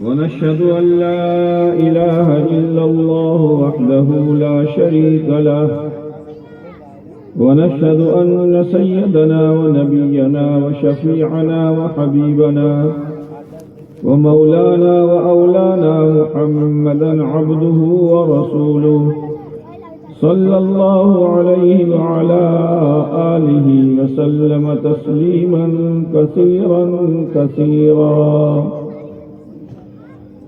ونشهد أن لا إله إلا الله وحده لا شريك له ونشهد أن سيدنا ونبينا وشفيعنا وحبيبنا ومولانا وأولانا محمدا عبده ورسوله صلى الله عليه وعلى آله وسلم تسليما كثيرا كثيرا.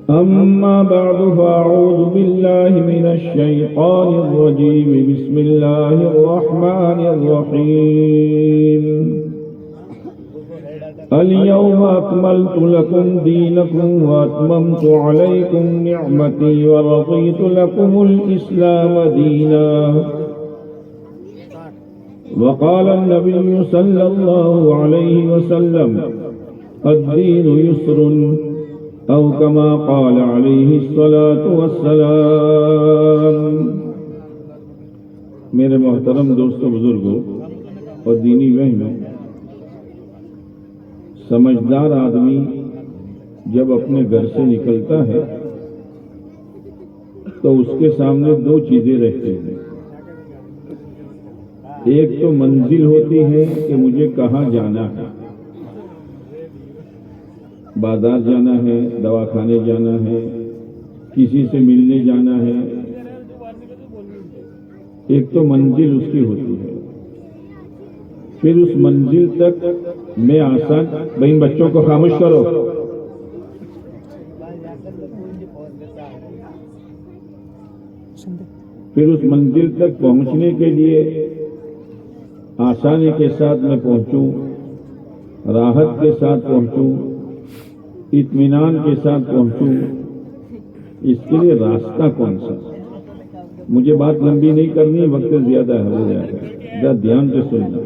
أما بعد فأعوذ بالله من الشيطان الرجيم. بسم الله الرحمن الرحيم. اليوم أكملت لكم دينكم وأتممت عليكم نعمتي ورضيت لكم الإسلام دينا. وقال النبي صلى الله عليه وسلم الدين يسر أو كما قال عليه الصلاة والسلام. میرے محترم دوستوں بزرگوں اور دینی بہنوں، سمجھدار آدمی جب اپنے گھر سے نکلتا ہے تو اس کے سامنے دو چیزیں رہتی ہیں. ایک تو منزل ہوتی ہے کہ مجھے کہاں جانا ہے، بازار جانا ہے، دواخانے جانا ہے، کسی سے ملنے جانا ہے. ایک تو منزل اس کی ہوتی ہے. پھر اس منزل تک میں آسان بھائی بچوں کو خاموش کرو. پھر اس منزل تک پہنچنے کے لیے آسانی کے ساتھ میں پہنچوں، راحت کے ساتھ پہنچوں، اطمینان کے ساتھ پہنچوں. اس کے لیے راستہ کون سا؟ مجھے بات لمبی نہیں کرنی، وقت زیادہ ہو جائے گا، ذرا دھیان سے سننا.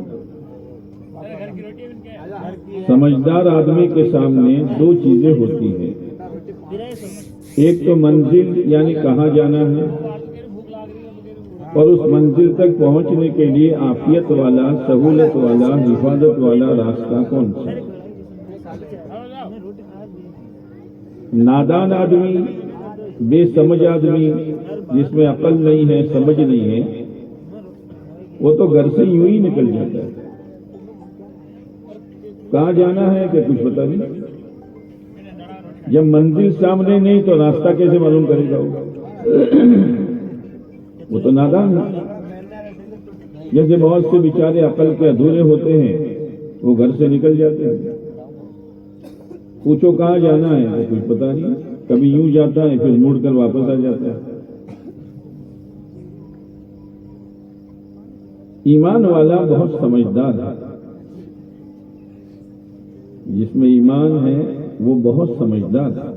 سمجھدار آدمی کے سامنے دو چیزیں ہوتی ہیں. ایک تو منزل یعنی کہاں جانا ہے، اور اس منزل تک پہنچنے کے لیے عافیت والا، سہولت والا، حفاظت والا راستہ کون سا. نادان آدمی، بے سمجھ آدمی، جس میں عقل نہیں ہے، سمجھ نہیں ہے، وہ تو گھر سے یوں ہی نکل جاتا ہے. کہاں جانا ہے کہ کچھ پتہ نہیں. جب منزل سامنے نہیں تو راستہ کیسے معلوم کرے گا؟ وہ تو نادان ہے. جیسے بہت سے بیچارے عقل کے ادھورے ہوتے ہیں، وہ گھر سے نکل جاتے ہیں. پوچھو کہاں جانا ہے تو کچھ پتہ نہیں. کبھی یوں جاتا ہے پھر مڑ کر واپس آ جاتا ہے. ایمان والا بہت سمجھدار ہے. جس میں ایمان ہے وہ بہت سمجھدار ہے.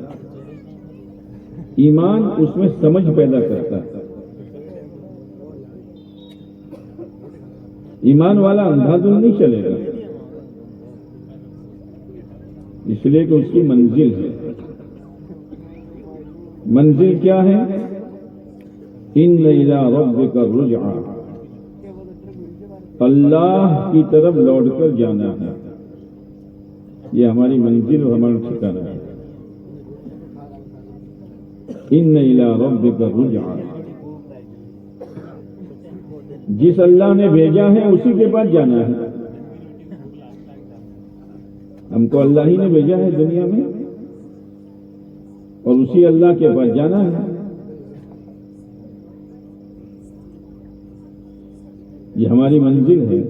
ایمان اس میں سمجھ پیدا کرتا ہے. ایمان والا اندھا دھند نہیں چلے گا، اس لیے کہ اس کی منزل ہے. منزل کیا ہے؟ ان الی ربک الرجعی، اللہ کی طرف لوٹ کر جانا ہے. یہ ہماری منزل اور ہمارا ٹھکانہ ہے. ان الی ربک الرجعی، جس اللہ نے بھیجا ہے اسی کے پاس جانا ہے. ہم کو اللہ ہی نے بھیجا ہے دنیا میں، اور اسی اللہ کے پاس جانا ہے. یہ ہماری منزل ہے.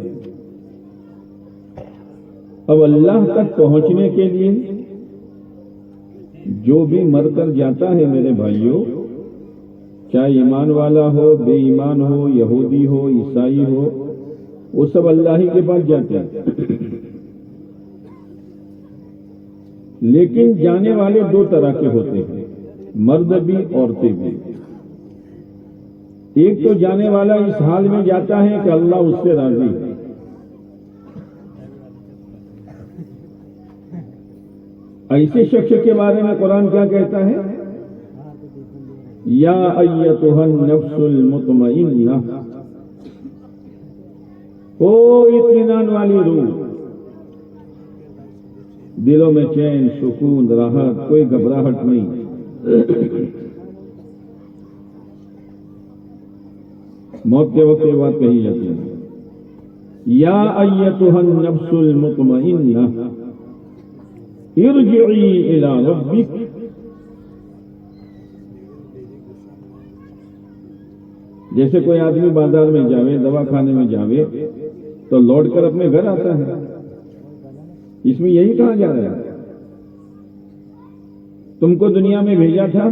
اب اللہ تک پہنچنے کے لیے جو بھی مر کر جاتا ہے میرے بھائیوں، چاہے ایمان والا ہو، بے ایمان ہو، یہودی ہو، عیسائی ہو، وہ سب اللہ ہی کے پاس جاتے ہیں. لیکن جانے والے دو طرح کے ہوتے ہیں، مرد بھی عورتیں بھی. ایک تو جانے والا اس حال میں جاتا ہے کہ اللہ اس سے راضی ہے. ایسے شخص کے بارے میں قرآن کیا کہتا ہے؟ یا ایتھا النفس المطمئنہ، او اطمینان والی روح، دلوں میں چین، سکون، راحت، کوئی گھبراہٹ نہیں. موت کے وقت یہ بات کہی جاتی ہے، یا ایتھا النفس المطمئنہ ارجعی الی ربک. جیسے کوئی آدمی بازار میں جاوے، دوا کھانے میں جاوے تو لوٹ کر اپنے گھر آتا ہے. اس میں یہی کہا جا رہا ہے تم کو دنیا میں بھیجا تھا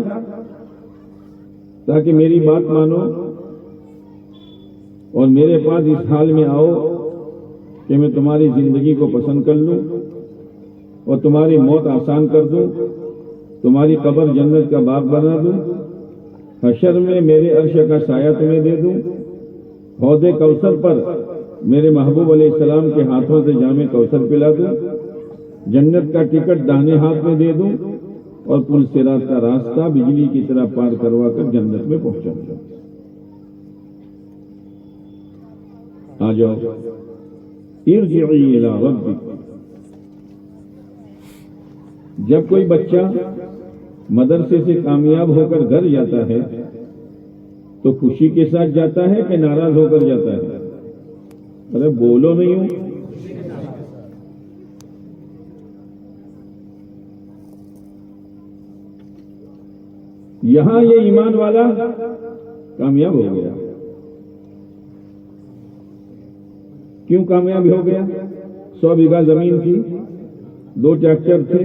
تاکہ میری بات مانو اور میرے پاس اس حال میں آؤ کہ میں تمہاری زندگی کو پسند کر لوں اور تمہاری موت آسان کر دوں، تمہاری قبر جنت کا باغ بنا دوں، حشر میں میرے عرش کا سایہ تمہیں دے دوں، حوض کوثر پر میرے محبوب علیہ السلام کے ہاتھوں سے جام کوثر پلا دوں، جنت کا ٹکٹ داہنے ہاتھ میں دے دوں اور پل صراط کا راستہ بجلی کی طرح پار کروا کر جنت میں پہنچا دوں. آ جاؤ، ارجعی الی ربک. جب کوئی بچہ مدرسے سے کامیاب ہو کر گھر جاتا ہے تو خوشی کے ساتھ جاتا ہے کہ ناراض ہو کر جاتا ہے؟ ارے بولو نہیں ہوں. یہاں یہ ایمان والا کامیاب ہو گیا. کیوں کامیاب ہو گیا؟ 100 بیگھہ زمین تھی، 2 ٹریکٹر تھے،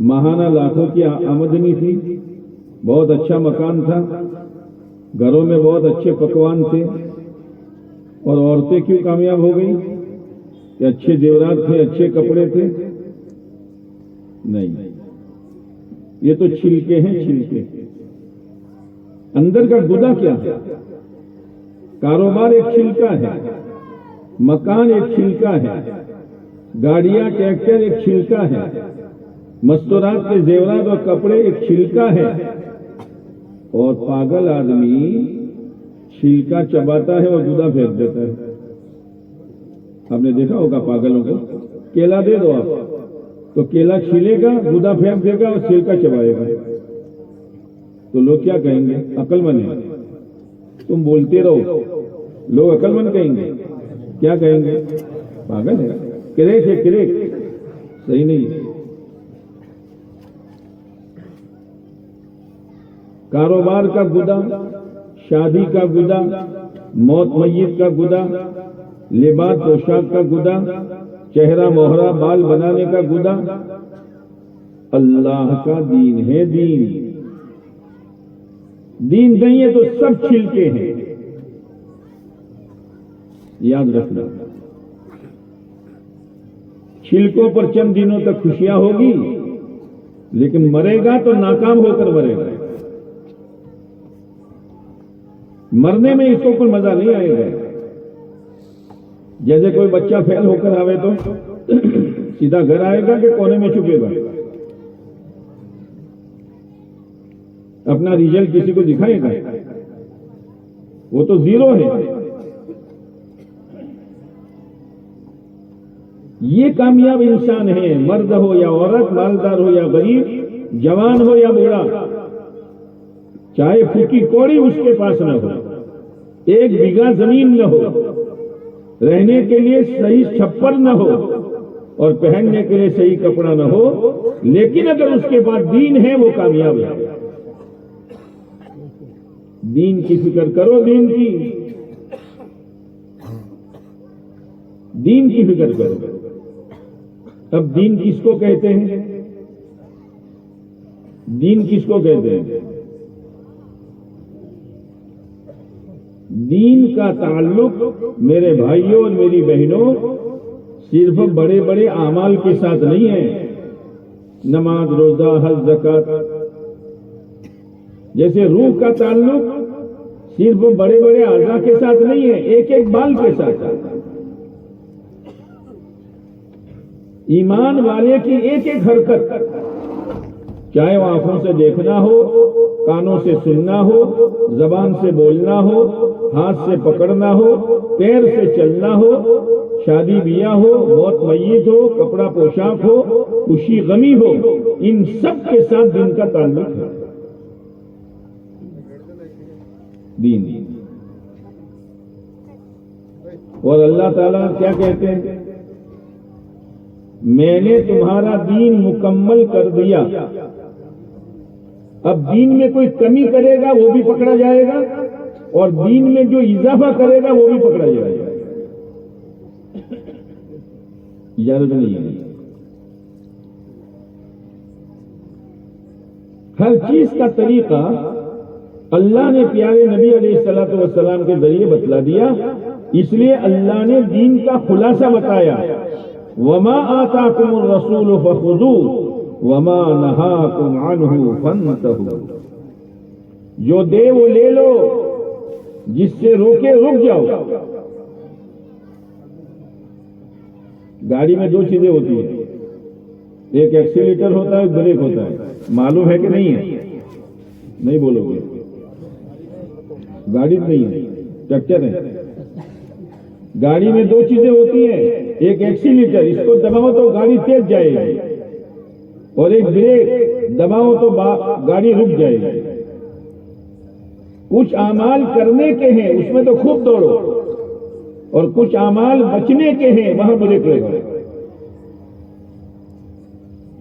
ماہانہ لاکھوں کی آمدنی تھی، بہت اچھا مکان تھا، گھروں میں بہت اچھے پکوان تھے. اور عورتیں کیوں کامیاب ہو گئی؟ کہ اچھے زیورات تھے، اچھے کپڑے تھے؟ نہیں، یہ تو چھلکے ہیں، چھلکے. اندر کا گدا کیا ہے؟ کاروبار ایک چھلکا ہے، مکان ایک چھلکا ہے، گاڑیاں، ٹریکٹر ایک چھلکا ہے، مستورات کے زیورات اور کپڑے ایک چھلکا ہے. اور پاگل آدمی چھلکا چباتا ہے اور گدا پھینک دیتا ہے. آپ نے دیکھا ہوگا پاگلوں کو، کیلا دے دو آپ تو کیلا چھیلے گا، گدا پھینک دے گا اور چھلکا چبائے گا. تو لوگ کیا کہیں گے؟ عقل مند ہے. تم بولتے رہو، لوگ عقل مند کہیں گے. کیا کہیں گے؟ پاگل ہے، کریک ہے، کریک. صحیح نہیں ہے. کاروبار کا گدا، شادی کا گدا، موت میت کا گدا، لباس پوشاک کا گدا، چہرہ موہرا بال بنانے کا گدا. اللہ کا دین ہے. دین نہیں ہے تو سب چھلکے ہیں. یاد رکھنا، چھلکوں پر چند دنوں تک خوشیاں ہوگی لیکن مرے گا تو ناکام ہو کر مرے گا. مرنے میں اس کو کوئی مزہ نہیں آئے گا. جیسے کوئی بچہ فیل ہو کر آوے تو سیدھا گھر آئے گا کہ کونے میں چھپے گا؟ اپنا ریزلٹ کسی کو دکھائے گا؟ وہ تو 0 ہے. یہ کامیاب انسان ہے، مرد ہو یا عورت، مالدار ہو یا غریب، جوان ہو یا بوڑھا، چاہے پھوٹی کوڑی اس کے پاس نہ ہو، 1 بیگھہ زمین نہ ہو، رہنے کے لیے صحیح چھپر نہ ہو اور پہننے کے لیے صحیح کپڑا نہ ہو، لیکن اگر اس کے پاس دین ہے وہ کامیاب ہے. دین کی فکر کرو، دین کی فکر کرو. اب دین کس کو کہتے ہیں؟ دین کس کو کہتے ہیں؟ دین کا تعلق میرے بھائیوں اور میری بہنوں صرف بڑے بڑے اعمال کے ساتھ نہیں ہے. نماز، روزہ، حج، زکات. جیسے روح کا تعلق صرف بڑے بڑے اعضاء کے ساتھ نہیں ہے، ایک ایک بال کے ساتھ. ایمان والے کی ایک ایک حرکت چاہے وہ آنکھوں سے دیکھنا ہو، کانوں سے سننا ہو، زبان سے بولنا ہو، ہاتھ سے پکڑنا ہو، پیر سے چلنا ہو، شادی بیاہ ہو، موت میت ہو، کپڑا پوشاک ہو، خوشی غمی ہو، ان سب کے ساتھ دین کا تعلق ہے۔ دین اور اللہ تعالیٰ کیا کہتے ہیں؟ میں نے تمہارا دین مکمل کر دیا، اب دین میں کوئی کمی کرے گا وہ بھی پکڑا جائے گا، اور دین میں جو اضافہ کرے گا وہ بھی پکڑا جائے گا۔ اجازت نہیں ہے۔ ہر چیز کا طریقہ اللہ نے پیارے نبی علیہ الصلوۃ والسلام کے ذریعے بتلا دیا، اس لیے اللہ نے دین کا خلاصہ بتایا، وما آتاکم الرسول فخذوہ وما نہاکم عنہ فانتہوا، جو دے وہ لے لو، جس سے روکے رک جاؤ۔ گاڑی میں دو چیزیں ہوتی ہیں، ایک ایکسیلیٹر ہوتا ہے، ایک بریک ہوتا ہے، معلوم ہے کہ نہیں ہے؟ نہیں بولو گے، گاڑی نہیں ہے، ٹریکٹر ہے۔ گاڑی میں دو چیزیں ہوتی ہیں، ایک ایکسیلیٹر، اس کو دباؤ تو گاڑی تیز جائے گی، اور ایک بریک دباؤ تو گاڑی رک جائے گی۔ کچھ اعمال کرنے کے ہیں اس میں تو خوب دوڑو، اور کچھ اعمال بچنے کے ہیں وہاں بریک لگاؤ۔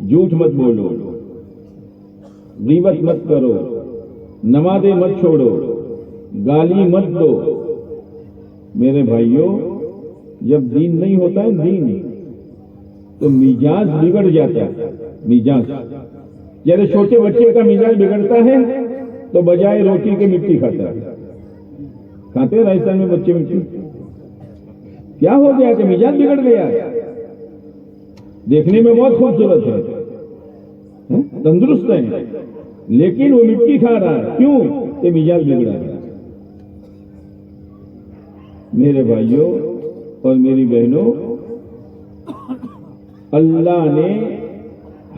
جھوٹ مت بولو، غیبت مت کرو، نمازیں مت چھوڑو، گالی مت دو۔ میرے بھائیوں، جب دین نہیں ہوتا ہے دین تو مزاج بگڑ جاتا ہے۔ مزاج جیسے چھوٹے بچے کا مزاج بگڑتا ہے تو بجائے روٹی کے مٹی کھاتا ہے۔ کھاتے ہیں راجستھان میں بچے مٹی؟ کیا ہو گیا کہ مزاج بگڑ گیا؟ دیکھنے میں بہت خوبصورت ہے، تندرست ہے، لیکن وہ مٹی کھا رہا ہے، کیوں؟ کہ مزاج بگڑا ہے۔ میرے بھائیوں اور میری بہنوں، اللہ نے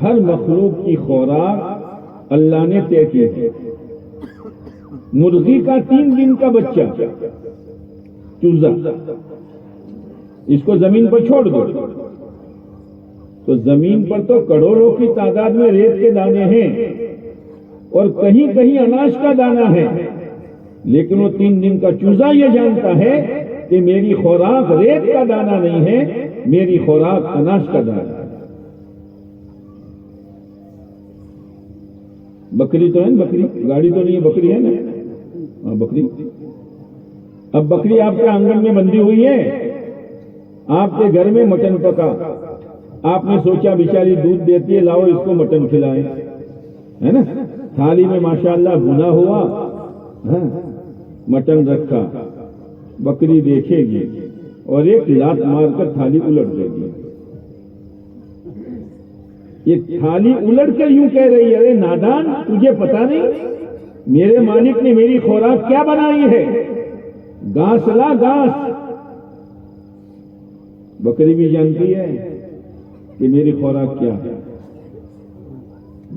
ہر مخلوق کی خوراک اللہ نے طے کی ہے۔ مرغی کا 3 دن کا بچہ چوزا، اس کو زمین پر چھوڑ دو تو زمین پر تو کروڑوں کی تعداد میں ریت کے دانے ہیں، اور کہیں کہیں اناج کا دانہ ہے، لیکن وہ 3 دن کا چوزا یہ جانتا ہے کہ میری خوراک ریت کا دانہ نہیں ہے، میری خوراک اناج کا دانہ ہے۔ بکری تو ہے نا، بکری گاڑی تو نہیں ہے، بکری ہے نا، ہاں بکری۔ اب بکری آپ کے آنگن میں بندھی ہوئی ہے، آپ کے گھر میں مٹن پکا، آپ نے سوچا بیچاری دودھ دیتی ہے، لاؤ اس کو مٹن کھلائیں، ہے نا؟ تھالی میں ماشاءاللہ بھنا ہوا مٹن رکھا، بکری دیکھے گی اور ایک لات مار کر تھالی الٹ دے گی۔ یہ تھالی الٹ کر یوں کہہ رہی ہے، ارے نادان، تجھے پتا نہیں میرے مالک نے میری خوراک کیا بنائی ہے؟ گھاس لا گھاس۔ بکری بھی جانتی ہے کہ میری خوراک کیا ہے۔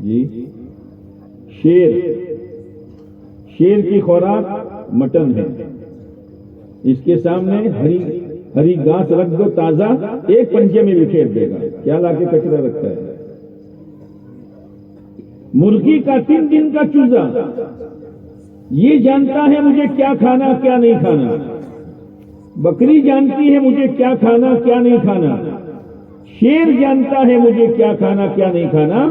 جی شیر کی خوراک مٹن ہے، اس کے سامنے ہری گھاس رکھ دو تازہ، ایک پنجے میں بکھیر دے گا، کیا لا کے کچرا رکھتا ہے۔ مرغی کا 3 دن کا چوزا یہ جانتا ہے مجھے کیا کھانا کیا نہیں کھانا، بکری جانتی ہے مجھے کیا کھانا کیا نہیں کھانا، شیر جانتا ہے مجھے کیا کھانا کیا نہیں کھانا،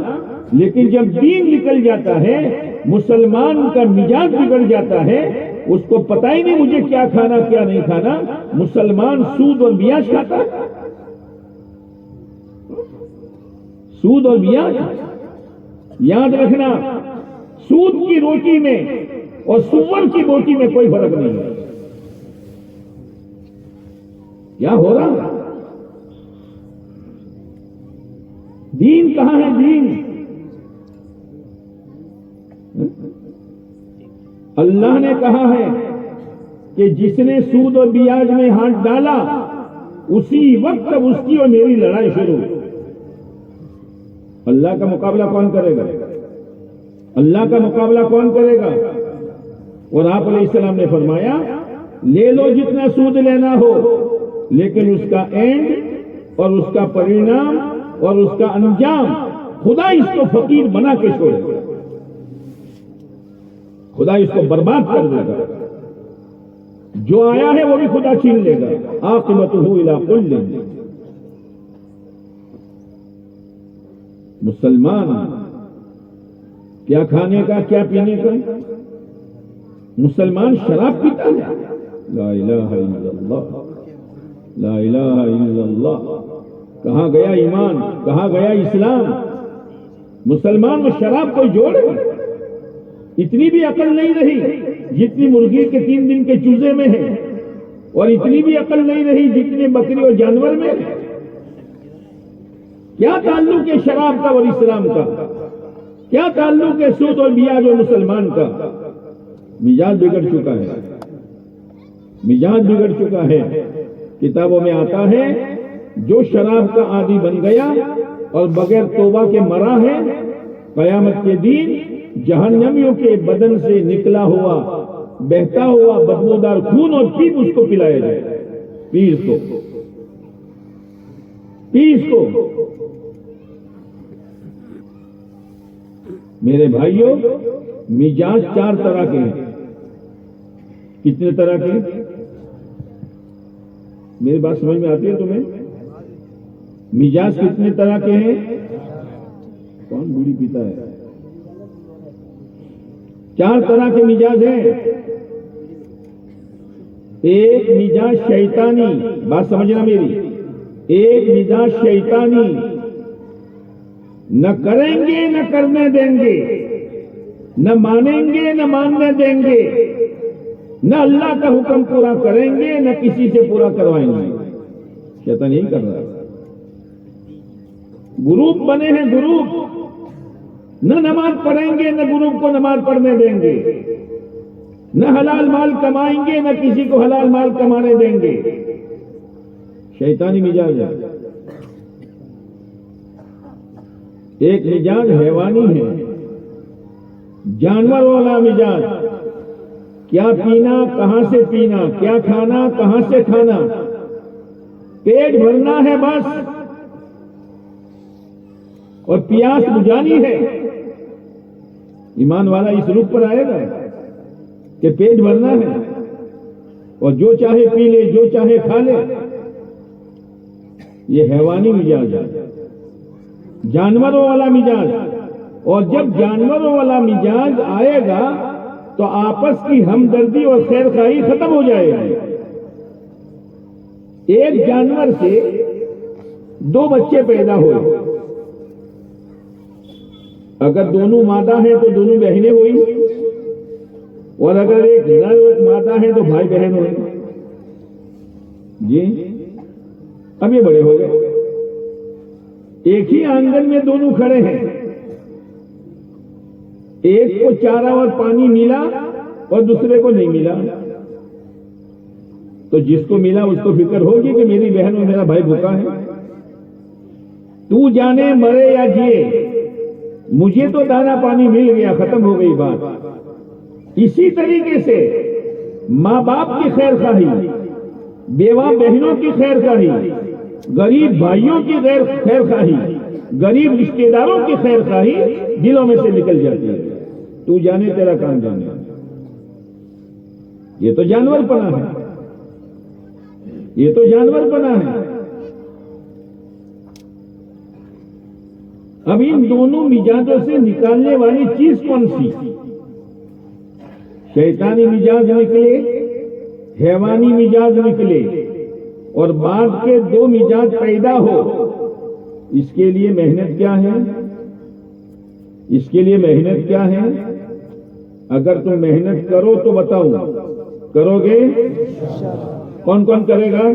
لیکن جب دین نکل جاتا ہے، مسلمان کا مزاج بگڑ جاتا ہے، اس کو پتہ ہی نہیں مجھے کیا کھانا کیا نہیں کھانا۔ مسلمان سود اور بیاج کھاتا ہے، سود اور بیاج۔ یاد رکھنا، سود کی روٹی میں اور سور کی بوٹی میں کوئی فرق نہیں ہے۔ کیا ہو رہا ہے؟ دین کہاں ہے؟ دین اللہ نے کہا ہے کہ جس نے سود اور بیاج میں ہاتھ ڈالا اسی وقت اب اس کی اور میری لڑائی شروع۔ اللہ کا مقابلہ کون کرے گا؟ اللہ کا مقابلہ کون کرے گا؟ اور آپ علیہ السلام نے فرمایا لے لو جتنا سود لینا ہو، لیکن اس کا اینڈ اور اس کا پرینام اور اس کا انجام خدا اس کو فقیر بنا کے چھوڑے گا، خدا اس کو برباد کر دے گا، جو آیا ہے وہ بھی خدا چھین لے گا۔ عاقبتہ الی کل، مسلمان کیا کھانے کا کیا پینے کا، مسلمان شراب پیتا ہے، لا الہ الا اللہ، لا الہ الا اللہ، کہاں گیا ایمان، کہاں گیا اسلام؟ مسلمان میں شراب کوئی جوڑے، اتنی بھی عقل نہیں رہی جتنی مرغی کے 3 دن کے چوزے میں ہے، اور اتنی بھی عقل نہیں رہی جتنی بکری اور جانور میں ہے۔ کیا تعلق ہے شراب کا اور اسلام کا؟ کیا تعلق ہے سود اور بیاج اور مسلمان کا؟ مزاج بگڑ چکا ہے، مزاج بگڑ چکا ہے۔ کتابوں میں آتا ہے جو شراب کا عادی بن گیا اور بغیر توبہ کے مرا ہے، قیامت کے دن جہنمیوں کے بدن سے نکلا ہوا بہتا ہوا بدبودار خون اور پیپ اس کو پلایا جائے، پیس کو، پیس کو۔ میرے بھائیوں، مزاج 4 طرح کے ہیں۔ کتنے طرح کے؟ میری بات سمجھ میں آتی ہے تمہیں؟ مزاج کتنے طرح کے ہیں؟ کون بیڑی پیتا ہے؟ 4 طرح کے مزاج ہیں۔ ایک مزاج شیطانی، بات سمجھنا میری، ایک مزاج شیطانی، نہ کریں گے نہ کرنے دیں گے، نہ مانیں گے نہ ماننے دیں گے، نہ اللہ کا حکم پورا کریں گے نہ کسی سے پورا کروائیں گے۔ شیطان یہی کر رہا ہے۔ گروپ بنے ہیں، گروپ، نہ نماز پڑھیں گے نہ گروپ کو نماز پڑھنے دیں گے، نہ حلال مال کمائیں گے نہ کسی کو حلال مال کمانے دیں گے۔ شیطانی مزاج ہے۔ ایک مزاج حیوانی ہے، جانور والا مزاج، کیا پینا کہاں سے پینا، کیا کھانا کہاں سے کھانا، پیٹ بھرنا ہے بس، اور پیاس بجھانی ہے۔ ایمان والا اس روپ پر آئے گا کہ پیٹ بھرنا ہے اور جو چاہے پی لے، جو چاہے کھا لے۔ یہ حیوانی مزاج ہے، جانوروں والا مزاج۔ اور جب جانوروں والا مزاج آئے گا تو آپس کی ہمدردی اور خیر خواہی ختم ہو جائے گی۔ ایک جانور سے 2 بچے پیدا ہوئے، اگر دونوں مادہ ہیں تو دونوں بہنیں ہوئی، اور اگر ایک نر ایک مادہ ہے تو بھائی بہن ہوئے۔ جی اب یہ بڑے ہو گئے، ایک ہی آنگن میں دونوں کھڑے ہیں، ایک کو چارہ اور پانی ملا اور دوسرے کو نہیں ملا، تو جس کو ملا اس کو فکر ہوگی کہ میری بہن اور میرا بھائی بھوکا ہے، تو جانے مرے یا جیے، مجھے تو دانا پانی مل گیا، ختم ہو گئی بات۔ اسی طریقے سے ماں باپ کی خیر خواہی، بیوہ بہنوں کی خیر خواہی، غریب بھائیوں کی خیر خواہی، غریب رشتہ داروں کی خیر خواہی دلوں میں سے نکل جاتی ہے۔ تو جانے تیرا کام جانے۔ یہ تو جانور پنا ہے، یہ تو جانور پنا ہے۔ اب ان دونوں مزاجوں سے نکالنے والی چیز کون سی؟ شیطانی مزاج نکلے، حیوانی مزاج نکلے، اور بعد کے 2 مزاج پیدا ہو۔ اس کے لیے محنت کیا ہے؟ اس کے لیے محنت کیا ہے؟ اگر تم محنت کرو تو بتاؤ، کرو گے؟ کون کون کرے گا؟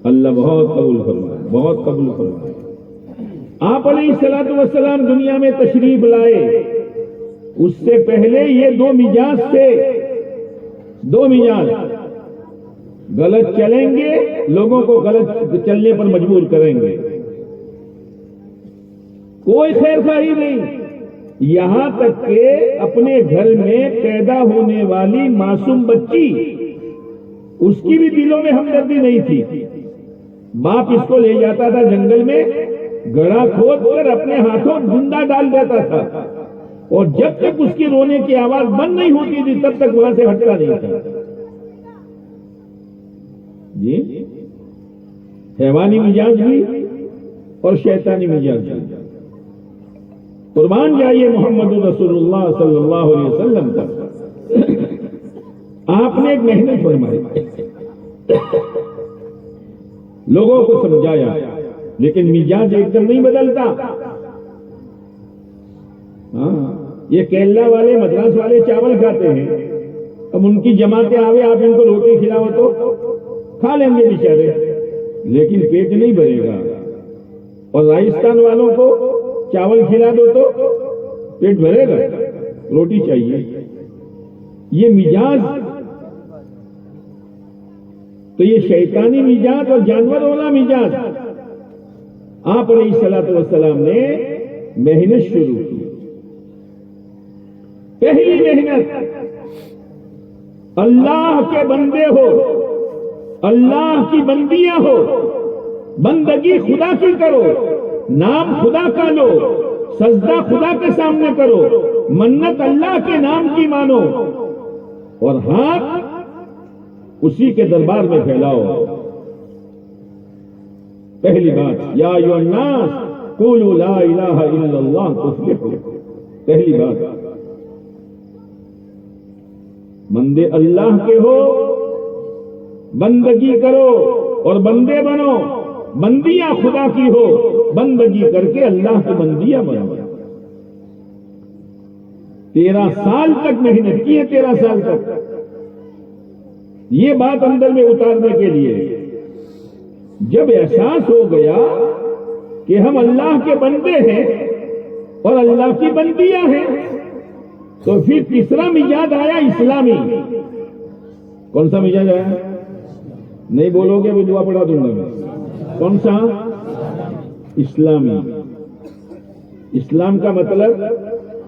اللہ بہت قبول فرمائے، بہت قبول فرمائے۔ آپ علیہ الصلوۃ والسلام دنیا میں تشریف لائے، اس سے پہلے یہ 2 مزاج تھے، 2 مزاج۔ غلط چلیں گے، لوگوں کو غلط چلنے پر مجبور کریں گے، کوئی خیر خواہی نہیں، یہاں تک کہ اپنے گھر میں پیدا ہونے والی معصوم بچی، اس کی بھی دلوں میں ہمدردی نہیں تھی. باپ اس کو لے جاتا تھا جنگل میں، گڑھا کھود کر اپنے ہاتھوں زندہ ڈال دیتا تھا، اور جب تک اس کی رونے کی آواز بند نہیں ہوتی تھی تب تک وہاں سے ہٹتا نہیں تھا. جی، حیوانی مزاج بھی اور شیطانی مزاج بھی. قربان جائیے محمد رسول اللہ صلی اللہ علیہ وسلم پر. آپ نے ایک محنت فرمائی، لوگوں کو سمجھایا، لیکن مزاج ایک دم نہیں بدلتا. ہاں، یہ کیرلا والے مدراس والے چاول کھاتے ہیں، اب ان کی جماعتیں آوے، آپ ان کو روٹی کھلاؤ تو کھا لیں گے بیچارے، لیکن پیٹ نہیں بھرے گا. اور راجستھان والوں کو چاول کھلا دو تو پیٹ بھرے گا، روٹی چاہیے. یہ مزاج، تو یہ شیطانی مزاج اور جانور والا مزاج. آپ علیہ الصلوۃ والسلام نے محنت شروع کی. پہلی محنت، اللہ کے بندے ہو، اللہ کی بندیاں ہو، بندگی خدا کی کرو، نام خدا کا لو، سجدہ خدا کے سامنے کرو، منت اللہ کے نام کی مانو، اور ہاتھ اسی کے دربار میں پھیلاؤ. پہلی بات، یا ایھا الناس قولوا لا الہ الا اللہ تفلحوا. پہلی بات، بندے اللہ کے ہو، بندگی کرو اور بندے بنو. بندیاں خدا کی ہو، بندگی کر کے اللہ کی بندیاں بنو. 13 سال تک محنت کی ہے، 13 سال تک. یہ بات اندر میں اتارنے کے لیے جب احساس ہو گیا کہ ہم اللہ کے بندے ہیں اور اللہ کی بندیاں ہیں، تو پھر تیسرا مزاج آیا اسلامی. کون سا مزاج آیا؟ نہیں بولو گے وہ دعا پڑھا دوں گا میں. کون سا؟ اسلامی. اسلام کا مطلب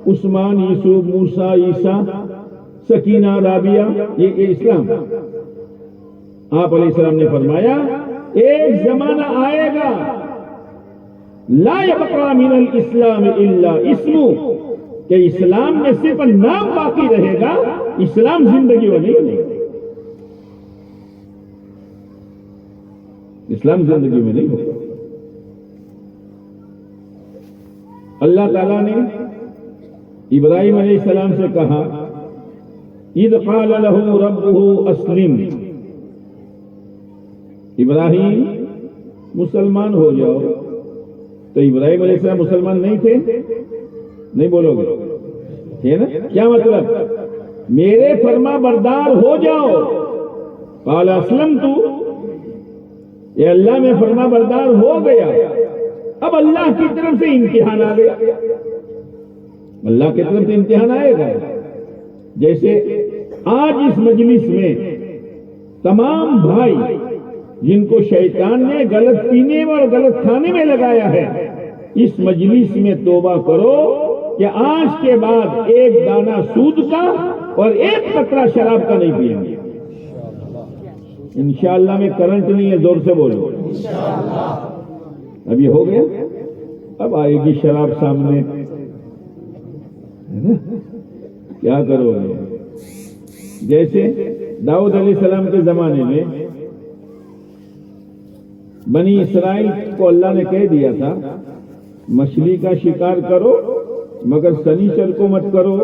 عثمان، یوسف، موسیٰ، عیسیٰ، سکینہ، رابعہ، یہ اسلام. آپ علیہ السلام نے فرمایا ایک زمانہ آئے گا لا یبقى من الاسلام الا اسم، کہ اسلام میں صرف نام باقی رہے گا، اسلام زندگی میں نہیں ہوگا. اسلام زندگی میں نہیں ہوگا. اللہ تعالیٰ نے ابراہیم علیہ السلام سے کہا اذ قال له ربه اسلم، ابراہیم مسلمان ہو جاؤ. تو ابراہیم علیہ السلام مسلمان نہیں تھے؟ نہیں بولو گے؟ تھے نا. کیا مطلب؟ میرے فرما بردار ہو جاؤ. قال اسلمت، یہ اللہ میں فرما بردار ہو گیا. اب اللہ کی طرف سے امتحان آ گیا. اللہ کی طرف سے امتحان آئے گا. جیسے آج اس مجلس میں تمام بھائی جن کو شیطان نے غلط پینے اور غلط کھانے میں لگایا ہے، اس مجلس میں توبہ کرو کہ آج کے بعد ایک دانہ سود کا اور ایک قطرہ شراب کا نہیں پئیں گے. انشاءاللہ میں کرنٹ نہیں ہے، زور سے بولو. اب یہ ہو گیا. اب آئے گی شراب سامنے، کیا کرو گے؟ جیسے داؤد علیہ السلام کے زمانے میں بنی اسرائیل کو اللہ نے کہہ دیا تھا مچھلی کا شکار کرو مگر سنیچر کو مت کرو.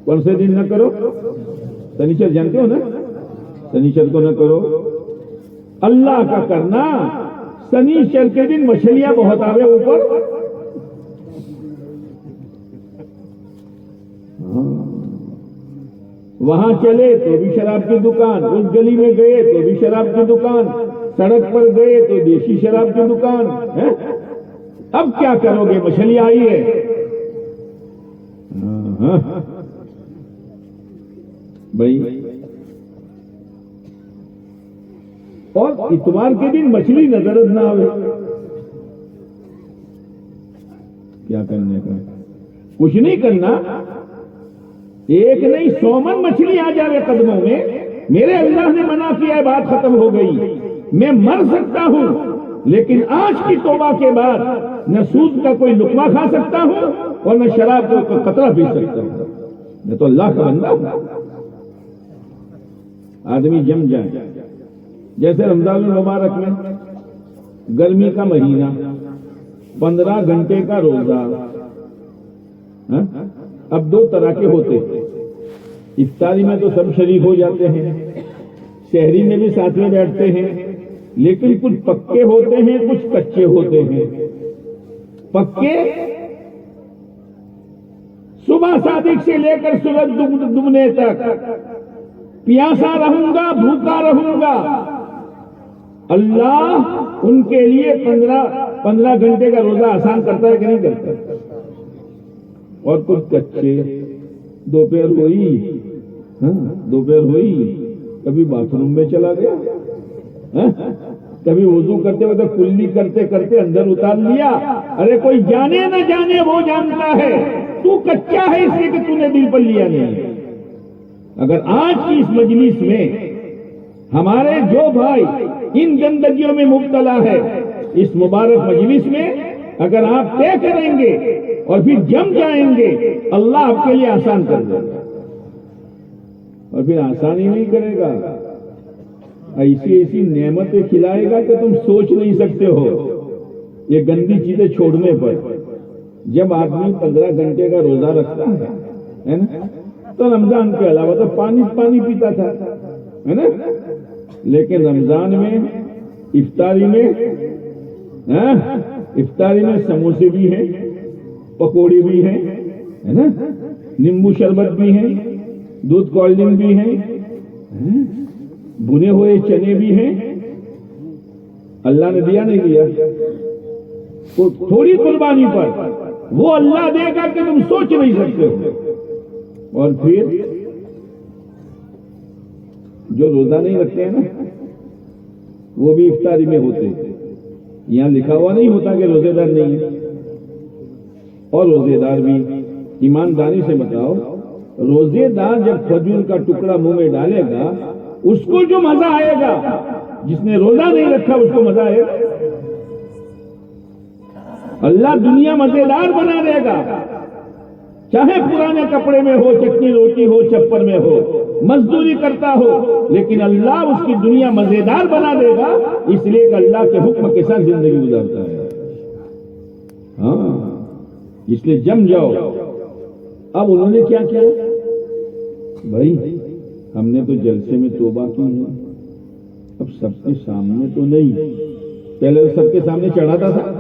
کون سے دن نہ کرو؟ سنیچر جانتے ہو نا؟ سنیچر کو نہ کرو. اللہ کا کرنا، سنیچر کے دن مچھلیاں بہت آوے اوپر. وہاں چلے تو بھی شراب کی دکان، اس گلی میں گئے تو بھی شراب کی دکان، سڑک پر گئے تو دیسی شراب کی دکان. اب کیا کرو گے؟ مچھلی آئی ہے. بھائی، اور اتوار کے دن مچھلی نظر نہ آئے، کیا کرنے کا؟ کچھ نہیں کرنا، ایک نہیں 100 من مچھلی آ جائے قدموں میں، میرے اللہ نے منع کیا ہے، بات ختم ہو گئی۔ میں مر سکتا ہوں لیکن آج کی توبہ کے بعد نہ سود کا کوئی لقمہ کھا سکتا ہوں اور نہ شراب کا کوئی قطرہ پی سکتا ہوں، میں تو اللہ کا بندہ ہوں۔ آدمی جم جائے، جیسے رمضان المبارک میں گرمی کا مہینہ، 15 گھنٹے کا روزہ، اب 2 طرح کے ہوتے ہیں۔ افطاری میں تو سب شریک ہو جاتے ہیں، شہری میں بھی ساتھ میں بیٹھتے ہیں، لیکن کچھ پکے ہوتے ہیں، کچھ کچے ہوتے ہیں۔ پکے صبح صادق سے لے کر سورج ڈوبنے تک پیاسا رہوں گا، بھوکا رہوں گا، اللہ ان کے لیے 15 گھنٹے کا روزہ آسان کرتا ہے کہ نہیں کرتا؟ اور کچھ کچے، دوپہر ہوئی کبھی باتھ روم میں چلا گیا، کبھی وضو کرتے ہوئے کلی کرتے کرتے اندر اتار لیا۔ ارے کوئی جانے نہ جانے وہ جانتا ہے، تو کچا ہے اس لیے کہ تو نے دل پر لیا نہیں۔ اگر آج کی اس مجلس میں ہمارے جو بھائی ان گندگیوں میں مبتلا ہے، اس مبارک مجلس میں اگر آپ طے کریں گے اور پھر جم جائیں گے، اللہ آپ کے لیے آسان کر دے گا۔ اور پھر آسانی نہیں کرے گا، ایسی ایسی نعمتیں کھلائے گا کہ تم سوچ نہیں سکتے ہو۔ یہ گندی چیزیں چھوڑنے پر جب آدمی 15 گھنٹے کا روزہ رکھتا ہے نا، تو رمضان کے علاوہ تو پانی پیتا تھا، ہے نا، لیکن رمضان میں افطاری میں سموسے بھی ہیں، پکوڑی بھی ہیں، ہے نا، نیمبو شربت بھی ہیں، دودھ کولڈ ڈرنک بھی ہیں، بنے ہوئے چنے بھی ہیں۔ اللہ نے دیا نہیں دیا؟ تھوڑی قربانی پر وہ اللہ دے گا کہ تم سوچ نہیں سکتے ہو۔ اور پھر جو روزہ نہیں رکھتے ہیں نا، وہ بھی افطاری میں ہوتے ہیں۔ یہاں لکھا ہوا نہیں ہوتا کہ روزے دار نہیں ہے۔ اور روزے دار بھی ایمانداری سے بتاؤ، روزے دار جب کھجور کا ٹکڑا منہ میں ڈالے گا، اس کو جو مزہ آئے گا، جس نے روزہ نہیں رکھا اس کو مزہ آئے گا؟ اللہ دنیا مزیدار بنا دے گا، چاہے پرانے کپڑے میں ہو، چٹنی روٹی ہو، چھپر میں ہو، مزدوری کرتا ہو، لیکن اللہ اس کی دنیا مزیدار بنا دے گا، اس لیے کہ اللہ کے حکم کے ساتھ زندگی گزارتا ہے۔ ہاں، اس لیے جم جاؤ۔ اب انہوں نے کیا کیا؟ بھائی ہم نے تو جلسے میں توبہ کی ہے، اب سب کے سامنے تو نہیں، پہلے تو سب کے سامنے چڑھاتا تھا،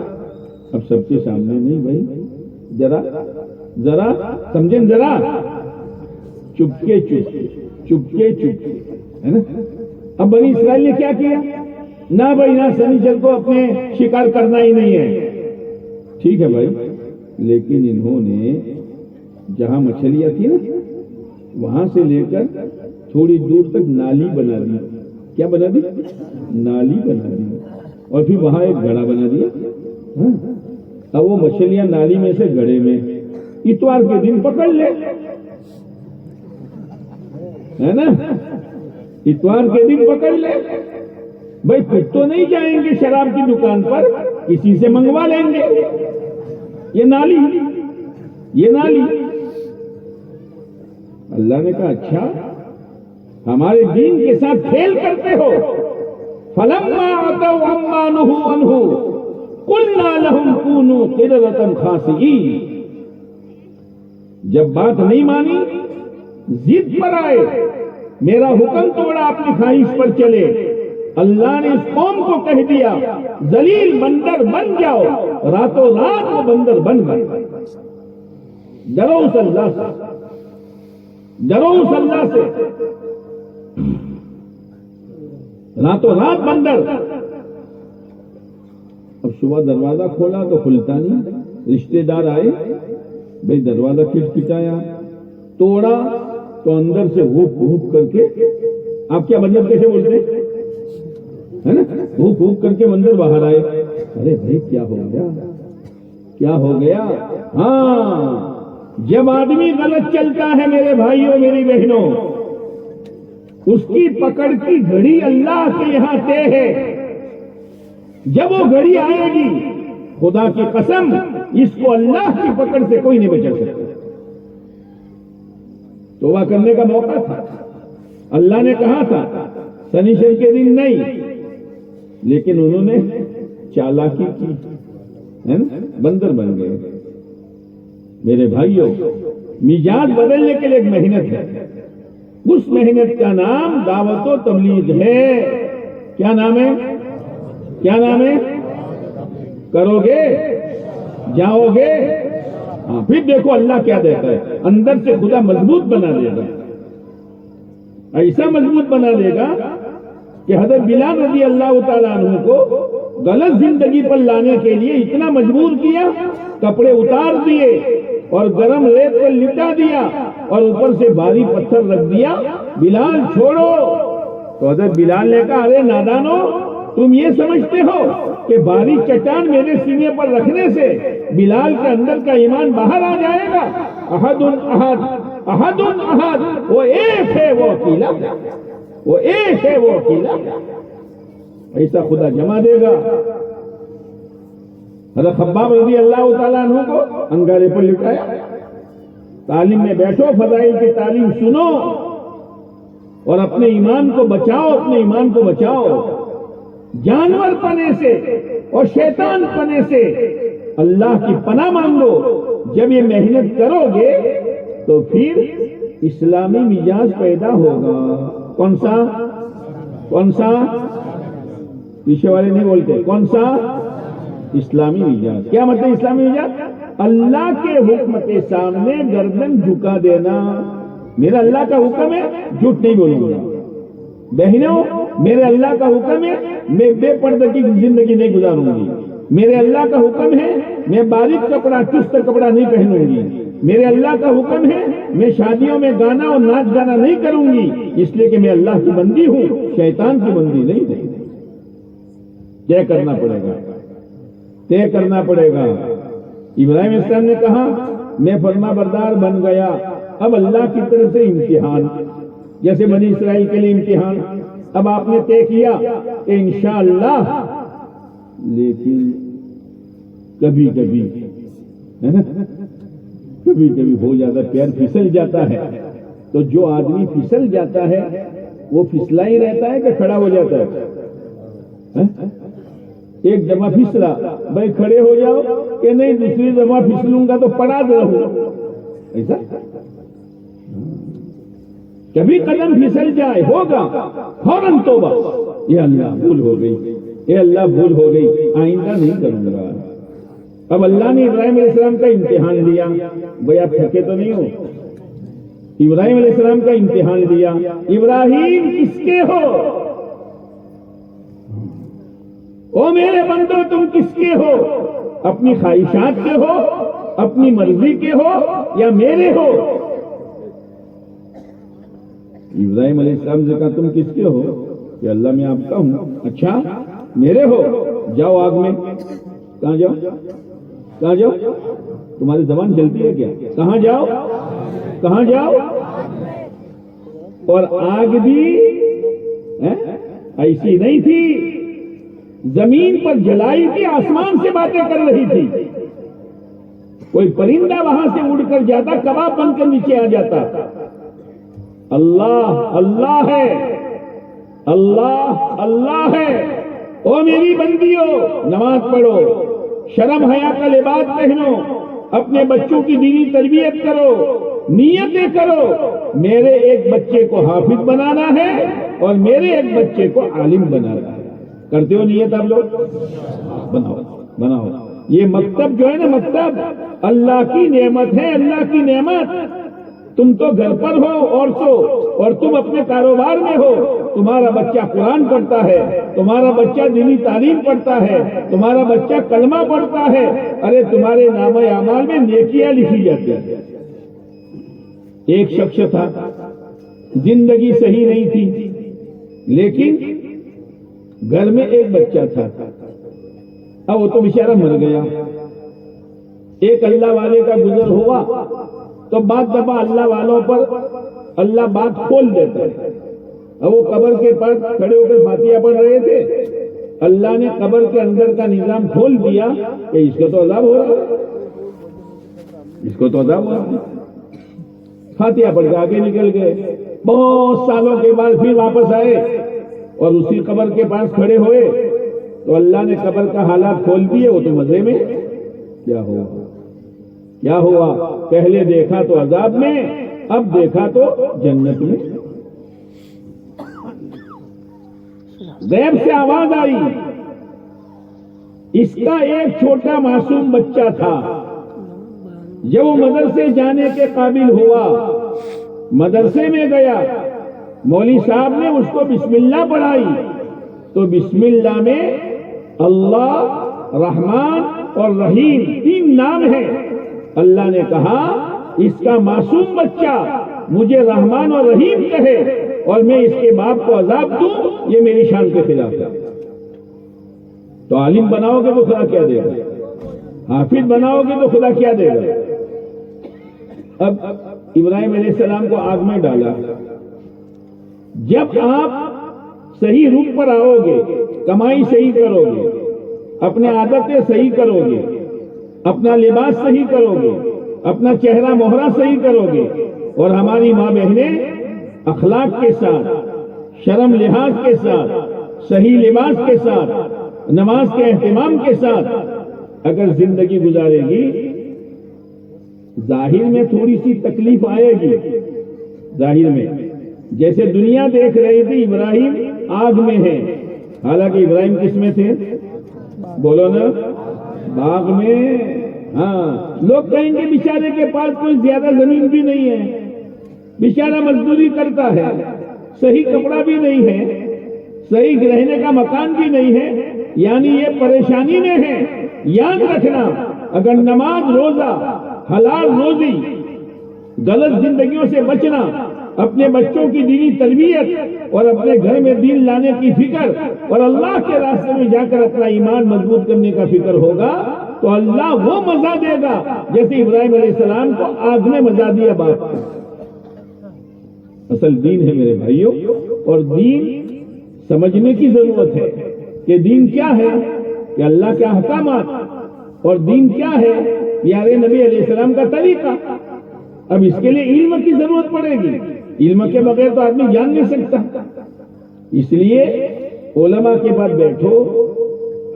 اب سب کے سامنے نہیں۔ بھائی ذرا سمجھیں، ذرا چپکے ہے نا۔ اب بنی اسرائیل نے کیا کیا؟ نہ بھائی نہ سنیچر کو اپنے شکار کرنا ہی نہیں ہے، ٹھیک ہے بھائی، لیکن انہوں نے جہاں مچھلیاں تھی نا، وہاں سے لے کر تھوڑی دور تک نالی بنا دی۔ کیا بنا دی؟ نالی بنا دی، اور پھر وہاں ایک گڑھا بنا دیا۔ اب وہ مچھلیاں نالی میں سے گڑھے میں اتوار کے دن پکڑ لے، ہے نا، اتوار کے دن پکڑ لے۔ بھائی پھر تو نہیں جائیں گے شراب کی دکان پر، کسی سے منگوا لیں گے۔ یہ نالی اللہ نے کہا اچھا ہمارے دین کے ساتھ کھیل کرتے ہو۔ فَلَمَّا عَتَوْا عَمَّا نُهُوا عَنْهُ قُلْنَا لَهُمْ كُونُوا قِرَدَةً خَاسِئِينَ۔ جب بات نہیں مانی، ضد پر آئے، میرا حکم توڑا، اپنی خواہش پر چلے، اللہ نے اس قوم کو کہہ دیا ذلیل بندر بن جاؤ، راتوں رات وہ بندر بن گئے۔ ڈرو اس اللہ سے، ڈرو اس اللہ سے، راتوں رات بندر۔ اب صبح دروازہ کھولا تو کھلتا نہیں، رشتے دار آئے، بھئی دروازہ کھٹکھٹایا، توڑا تو اندر سے ہوپ ہوپ کر کے، آپ کیا مطلب کیسے بولتے ہے نا، ہوپ ہوپ کر کے مندر باہر آئے۔ ارے بھائی کیا ہو گیا، کیا ہو گیا؟ ہاں جب آدمی غلط چلتا ہے میرے بھائیوں میری بہنوں، اس کی پکڑ کی گھڑی اللہ کے یہاں طے ہے. جب وہ گھڑی آئے گی خدا کی قسم اس کو اللہ کی پکڑ سے کوئی نہیں بچا سکتا. توبہ کرنے کا موقع تھا، اللہ نے کہا تھا سنیچر کے دن نہیں، لیکن انہوں نے چالاکی کی، بندر بن گئے. میرے بھائیوں، مزاج بدلنے کے لیے ایک محنت ہے، اس محنت کا نام دعوت و تبلیغ ہے. کیا نام ہے؟ کیا نام ہے؟ کرو گے، جاؤ گے. ہاں پھر دیکھو اللہ کیا دیتا ہے. اندر سے خدا مضبوط بنا دے گا، ایسا مضبوط بنا دے گا کہ حضرت بلال رضی اللہ تعالیٰ عنہ کو غلط زندگی پر لانے کے لیے اتنا مجبور کیا، کپڑے اتار دیے اور گرم ریت پر لٹا دیا اور اوپر سے بھاری پتھر رکھ دیا، بلال چھوڑو. تو حضرت بلال نے کہا ارے نادانو، تم یہ سمجھتے ہو کہ بھاری چٹان میرے سینے پر رکھنے سے بلال کے اندر کا ایمان باہر آ جائے گا؟ احد احد احد احد، وہ ایک ہے وہ اکیلا، وہ ایک ہے وہ اکیلا. ایسا خدا جمع دے گا. حضرت خباب رضی اللہ تعالیٰ عنہ کو انگارے پر لٹایا، تعلیم میں بیٹھو، فضائل کی تعلیم سنو اور اپنے ایمان کو بچاؤ، اپنے ایمان کو بچاؤ جانور پنے سے اور شیطان پنے سے. اللہ کی پناہ مانگو. جب یہ محنت کرو گے تو پھر اسلامی مزاج پیدا ہوگا. کون سا؟ کون سا؟ پیچھے والے نہیں بولتے. کون سا؟ اسلامی مزاج. کیا مطلب اسلامی مزاج؟ اللہ کے حکم کے سامنے گردن جھکا دینا. میرا اللہ کا حکم ہے، جھوٹ نہیں بولوں گا. بہنوں، میرے اللہ کا حکم ہے، میں بے پردگی کی زندگی نہیں گزاروں گی. میرے اللہ کا حکم ہے، میں باریک کپڑا چست کپڑا نہیں پہنوں گی. میرے اللہ کا حکم ہے، میں شادیوں میں گانا اور ناچ گانا نہیں کروں گی، اس لیے کہ میں اللہ کی بندی ہوں، شیطان کی بندی نہیں ہوں. طے کرنا پڑے گا، طے کرنا پڑے گا. ابراہیم علیہ السلام نے کہا میں فرما بردار بن گیا، اب اللہ کی طرف سے امتحان، جیسے بنی اسرائیل کے لیے امتحان. اب آپ نے طے کیا کہ انشاءاللہ، لیکن کبھی کبھی ہے نا، کبھی کبھی ہو جاتا ہے، پیر پھسل جاتا ہے. تو جو آدمی پھسل جاتا ہے وہ پھسلا ہی رہتا ہے کہ کھڑا ہو جاتا ہے؟ ایک دفعہ پھسلا، بھائی کھڑے ہو جاؤ، کہ نہیں دوسری دفعہ پھسلوں گا تو پڑا رہوں. ایسا کبھی قدم پھسل جائے ہوگا فوراً توبہ، یہ اللہ بھول ہو گئی، یہ اللہ بھول ہو گئی، آئندہ نہیں کروں گا. اب اللہ نے ابراہیم علیہ السلام کا امتحان لیا. بھئی آپ تھکے تو نہیں ہو؟ ابراہیم علیہ السلام کا امتحان لیا. ابراہیم کس کے ہو؟ او میرے بندو تم کس کے ہو؟ اپنی خواہشات کے ہو، اپنی مرضی کے ہو، یا میرے ہو؟ ابراہیم علیہ السلام سے کہا تم کس کے ہو؟ کہ اللہ میں آپ کا ہوں. اچھا میرے ہو، جاؤ آگ میں. کہاں جاؤ؟ کہاں جاؤ؟ تمہاری زبان چلتی ہے کیا؟ کہاں جاؤ؟ کہاں جاؤ؟ اور آگ بھی ایسی نہیں تھی، زمین پر جلائی تھی، آسمان سے باتیں کر رہی تھی. کوئی پرندہ وہاں سے اڑ کر جاتا، کباب بن کر نیچے آ جاتا. اللہ اللہ ہے، اللہ اللہ ہے. او میری بندیو، نماز پڑھو، شرم حیا کا لباس پہنو، اپنے بچوں کی دینی تربیت کرو، نیتیں کرو. میرے ایک بچے کو حافظ بنانا ہے اور میرے ایک بچے کو عالم بنانا ہے. کرتے ہو نیت آپ لوگ؟ بناؤ بناؤ. یہ مکتب جو ہے نا، مکتب اللہ کی نعمت ہے، اللہ کی نعمت. تم تو گھر پر ہو عورتوں، اور تم اپنے کاروبار میں ہو. تمہارا بچہ قرآن پڑھتا ہے، تمہارا بچہ دینی تعلیم پڑھتا ہے، تمہارا بچہ کلمہ پڑھتا ہے. ارے تمہارے نامہ اعمال میں نیکیاں لکھی جاتی ہیں. ایک شخص تھا، زندگی صحیح نہیں تھی، لیکن گھر میں ایک بچہ تھا. اب وہ تو بیچارہ مر گیا. ایک اللہ والے کا گزر ہوا تو بعض دفعہ اللہ والوں پر اللہ بات کھول دیتا ہے. اب وہ قبر کے پاس کھڑے ہو کر فاتحہ پڑھ رہے تھے, اللہ نے قبر کے اندر کا نظام کھول دیا کہ اس کو تو عذاب ہو رہا ہے, اس کو تو عذاب ہو رہا ہے. فاتحہ پڑھ کے آگے نکل گئے. بہت سالوں کے بعد پھر واپس آئے اور اسی قبر کے پاس کھڑے ہوئے تو اللہ نے قبر کا حالات کھول دیے. وہ تو مزے میں. کیا ہوا, کیا ہوا؟ پہلے دیکھا تو عذاب میں, اب دیکھا تو جنت میں. غیب سے آواز آئی, اس کا ایک چھوٹا معصوم بچہ تھا, جب وہ مدرسے جانے کے قابل ہوا, مدرسے میں گیا, مولوی صاحب نے اس کو بسم اللہ پڑھائی تو بسم اللہ میں اللہ, رحمان اور رحیم 3 نام ہیں. اللہ نے کہا اس کا معصوم بچہ مجھے رحمان اور رحیم کہے اور میں اس کے باپ کو عذاب دوں, یہ میری شان کے خلاف ہے. تو عالم بناؤ گے تو خدا کیا دے گا, حافظ بناؤ گے تو خدا کیا دے گا. اب ابراہیم علیہ السلام کو آگ میں ڈالا. جب آپ صحیح روپ پر آؤ گے, کمائی صحیح کرو گے, اپنے عادتیں صحیح کرو گے, اپنا لباس صحیح کرو گے, اپنا چہرہ مہرہ صحیح کرو گے, اور ہماری ماں بہنیں اخلاق کے ساتھ, شرم لحاظ کے ساتھ, صحیح لباس کے ساتھ, نماز کے اہتمام کے ساتھ اگر زندگی گزارے گی, ظاہر میں تھوڑی سی تکلیف آئے گی. ظاہر میں جیسے دنیا دیکھ رہی تھی ابراہیم آگ میں ہے, حالانکہ ابراہیم کس میں تھے؟ بولو نا, باغ میں. ہاں, لوگ کہیں گے بیچارے کے پاس کوئی زیادہ زمین بھی نہیں ہے, بیچارہ مزدوری کرتا ہے, صحیح کپڑا بھی نہیں ہے, صحیح رہنے کا مکان بھی نہیں ہے, یعنی یہ پریشانی میں ہے. یاد رکھنا, اگر نماز, روزہ, حلال روزی, غلط زندگیوں سے بچنا, اپنے بچوں کی دینی تربیت اور اپنے گھر میں دین لانے کی فکر اور اللہ کے راستے میں جا کر اپنا ایمان مضبوط کرنے کا فکر ہوگا تو اللہ وہ مزہ دے گا جیسے ابراہیم علیہ السلام کو آگ میں مزہ دیا باپ. اصل دین ہے میرے بھائیوں, اور دین سمجھنے کی ضرورت ہے کہ دین کیا ہے, کہ اللہ کے احکامات, اور دین کیا ہے, پیارے نبی علیہ السلام کا طریقہ. اب اس کے لیے علم کی ضرورت پڑے گی, علم کے بغیر تو آدمی جان نہیں سکتا. اس لیے علماء کے بعد بیٹھو,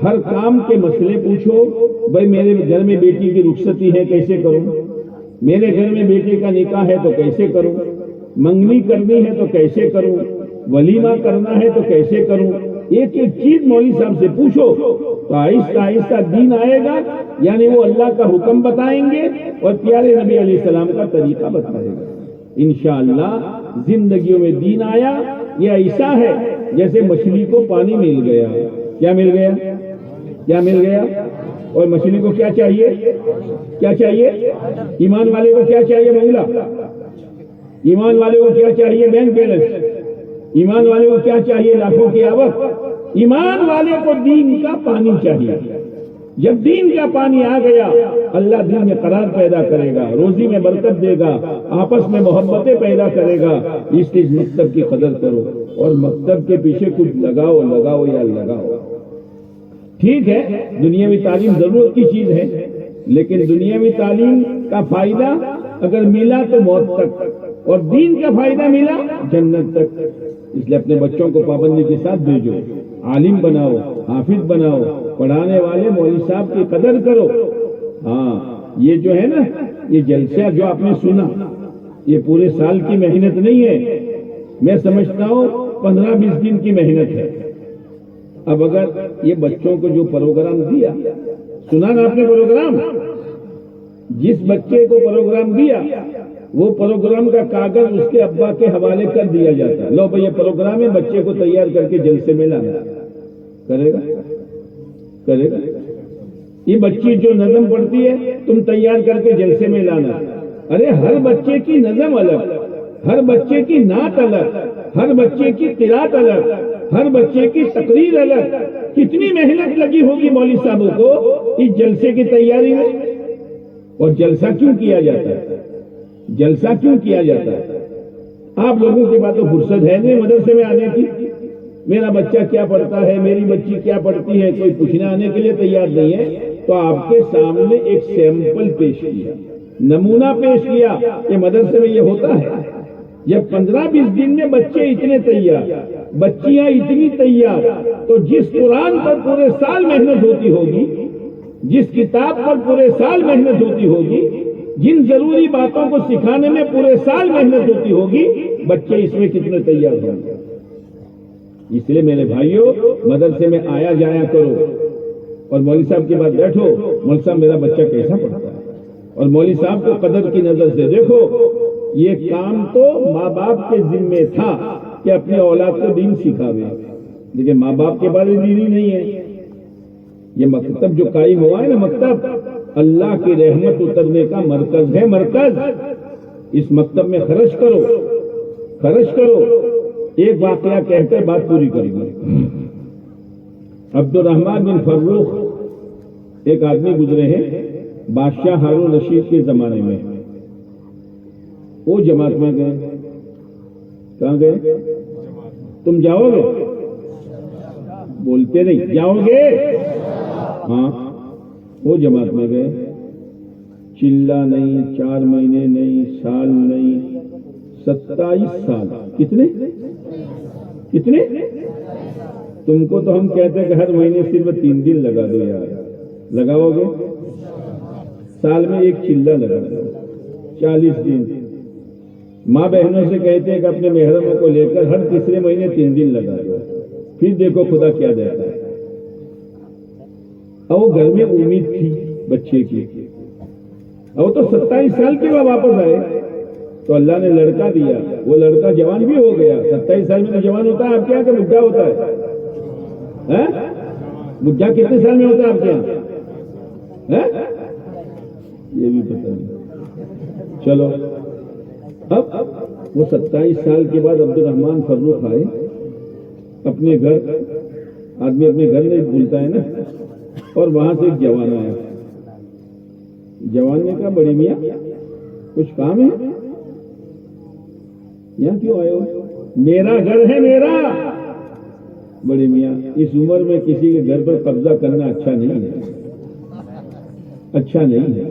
ہر کام کے مسئلے پوچھو. بھائی میرے گھر میں بیٹی کی رخصتی ہے, کیسے کروں؟ میرے گھر میں بیٹے کا نکاح ہے تو کیسے کروں؟ منگنی کرنی ہے تو کیسے کروں؟ ولیمہ کرنا ہے تو کیسے کروں؟ ایک ایک چیز مولوی صاحب سے پوچھو تو آہستہ آہستہ دین آئے گا. یعنی وہ اللہ کا حکم بتائیں گے اور پیارے نبی علیہ السلام کا طریقہ بتائے گا. انشاءاللہ زندگیوں میں دین آیا. یہ ایسا ہے جیسے مچھلی کو پانی مل گیا. کیا مل گیا؟ کیا مل گیا؟ اور مچھلی کو کیا چاہیے؟ کیا چاہیے؟ ایمان والے کو کیا چاہیے؟ بنگلہ. ایمان والے کو کیا چاہیے؟ Bank balance. ایمان والے کو کیا چاہیے؟ لاکھوں کی آوک. ایمان والے کو دین کا پانی چاہیے. جب دین کا پانی آ گیا اللہ دین میں قرار پیدا کرے گا, روزی میں برکت دے گا, آپس میں محبتیں پیدا کرے گا. اس لیے مکتب کی قدر کرو اور مکتب کے پیچھے کچھ لگاؤ یا لگاؤ. ٹھیک ہے, دنیاوی تعلیم ضرورت کی چیز ہے, لیکن دنیاوی تعلیم کا فائدہ اگر ملا تو موت تک, اور دین کا فائدہ ملا جنت تک. اس لیے اپنے بچوں کو پابندی کے ساتھ بھیجو, عالم بناؤ, حافظ بناؤ, پڑھانے والے مولوی صاحب کی قدر کرو. ہاں, یہ جو ہے نا, یہ جلسہ جو آپ نے سنا, یہ پورے سال کی محنت نہیں ہے. میں سمجھتا ہوں 15-20 دن کی محنت ہے. اب اگر یہ بچوں کو جو پروگرام دیا, سنا نا آپ نے پروگرام, جس بچے کو پروگرام دیا وہ پروگرام کا کاغذ اس کے ابا کے حوالے کر دیا جاتا ہے. لو بھائی یہ پروگرام ہے, بچے کو تیار کر کے جلسے میں لانا. کرے گا؟ کرے گا؟ یہ بچی جو نظم پڑھتی ہے تم تیار کر کے جلسے میں لانا. ارے ہر بچے کی نظم الگ, ہر بچے کی نعت الگ, ہر بچے کی قرات الگ, ہر بچے کی تقریر الگ. کتنی محنت لگی ہوگی مولوی صاحبوں کو اس جلسے کی تیاری میں. اور جلسہ کیوں کیا جاتا ہے؟ جلسہ کیوں کیا جاتا ہے؟ آپ لوگوں کے پاس تو فرصت ہے نہیں مدرسے میں آنے کی. میرا بچہ کیا پڑھتا ہے، میری بچی کیا پڑھتی ہے، کوئی پوچھنے آنے کے لیے تیار نہیں ہے. تو آپ کے سامنے ایک سیمپل پیش کیا، نمونہ پیش کیا کہ مدرسے میں یہ ہوتا ہے. جب 15-20 دن میں بچے اتنے تیار، بچیاں اتنی تیار، تو جس قرآن پر پورے سال محنت ہوتی ہوگی، جس کتاب پر پورے سال محنت ہوتی ہوگی، جن ضروری باتوں کو سکھانے میں پورے سال محنت ہوتی ہوگی، بچے اس میں کتنے تیار ہوں گے. اس لیے میرے بھائیوں، مدرسے میں آیا جایا کرو اور مولوی صاحب کے بعد بیٹھو، مولوی صاحب میرا بچہ کیسا پڑھتا ہے، اور مولوی صاحب کو قدر کی نظر سے دیکھو. یہ کام تو ماں باپ کے ذمے تھا کہ اپنے اولاد کو دین سکھاوے، لیکن ماں باپ کے بارے میں دین ہی نہیں ہے. یہ مکتب جو قائم ہوا ہے نا، مکتب اللہ کی رحمت اترنے کا مرکز ہے. مرکز، اس مکتب میں خرچ کرو، خرچ کرو. ایک واقعہ کہہ کر بات پوری کروں گا. عبد الرحمن بن فروخ ایک آدمی گزرے ہیں بادشاہ ہارون رشید کے زمانے میں. وہ جماعت میں گئے. کہاں گئے؟ تم جاؤ گے؟ بولتے نہیں، جاؤ گے؟ ہاں. وہ جماعت میں گئے. چلہ نہیں، 4 مہینے نہیں، سال نہیں، 27 سال. کتنے؟ تم کو تو ہم کہتے ہیں کہ ہر مہینے صرف 3 دن لگا دو یار. لگاؤ گے؟ سال میں ایک چلہ لگا دو، 40 دن. ماں بہنوں سے کہتے ہیں کہ اپنے محرموں کو لے کر ہر تیسرے مہینے 3 دن لگا دو. پھر دیکھو خدا کیا دیتا ہے. اور وہ گھر میں امید تھی بچے کی. اور تو 27 سال کے بعد واپس آئے تو اللہ نے لڑکا دیا. وہ لڑکا جوان بھی ہو گیا. 27 سال میں تو جوان ہوتا ہے آپ کے یہاں کہ بڈھا ہوتا ہے؟ بڈھا کتنے سال میں ہوتا ہے آپ کے یہاں؟ یہ بھی پتہ نہیں. چلو، اب وہ 27 سال کے بعد عبد الرحمن فروخ آئے اپنے گھر. آدمی اپنے گھر نہیں بھولتا ہے نا. اور وہاں سے ایک جوان آیا. جوان نے کہا بڑے میاں کچھ کام ہے؟ یہاں کیوں آئے ہو؟ میرا گھر ہے میرا. بڑے میاں اس عمر میں کسی کے گھر پر قبضہ کرنا اچھا نہیں ہے، اچھا نہیں ہے.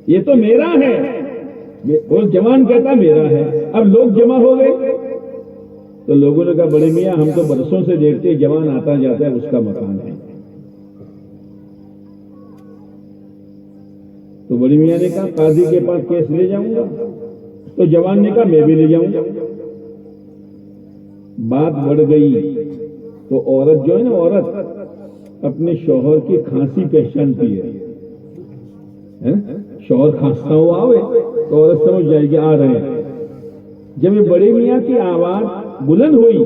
یہ تو میرا ہے. وہ جوان کہتا میرا ہے. اب لوگ جمع ہو گئے تو لوگوں نے کہا بڑے میاں ہم تو برسوں سے دیکھتے جوان آتا جاتا ہے، اس کا مکان ہے. تو بڑی میاں نے کہا قاضی کے پاس کیس لے جاؤں گا. تو جوان نے کہا میں بھی لے جاؤں گا. بات بڑھ گئی تو عورت جو ہے نا، عورت اپنے شوہر کی کھانسی پہچانتی ہے. شوہر کھانستا ہوا آوے تو عورت سمجھ جائے گی آ رہے ہیں. جب یہ بڑے میاں کی آواز بلند ہوئی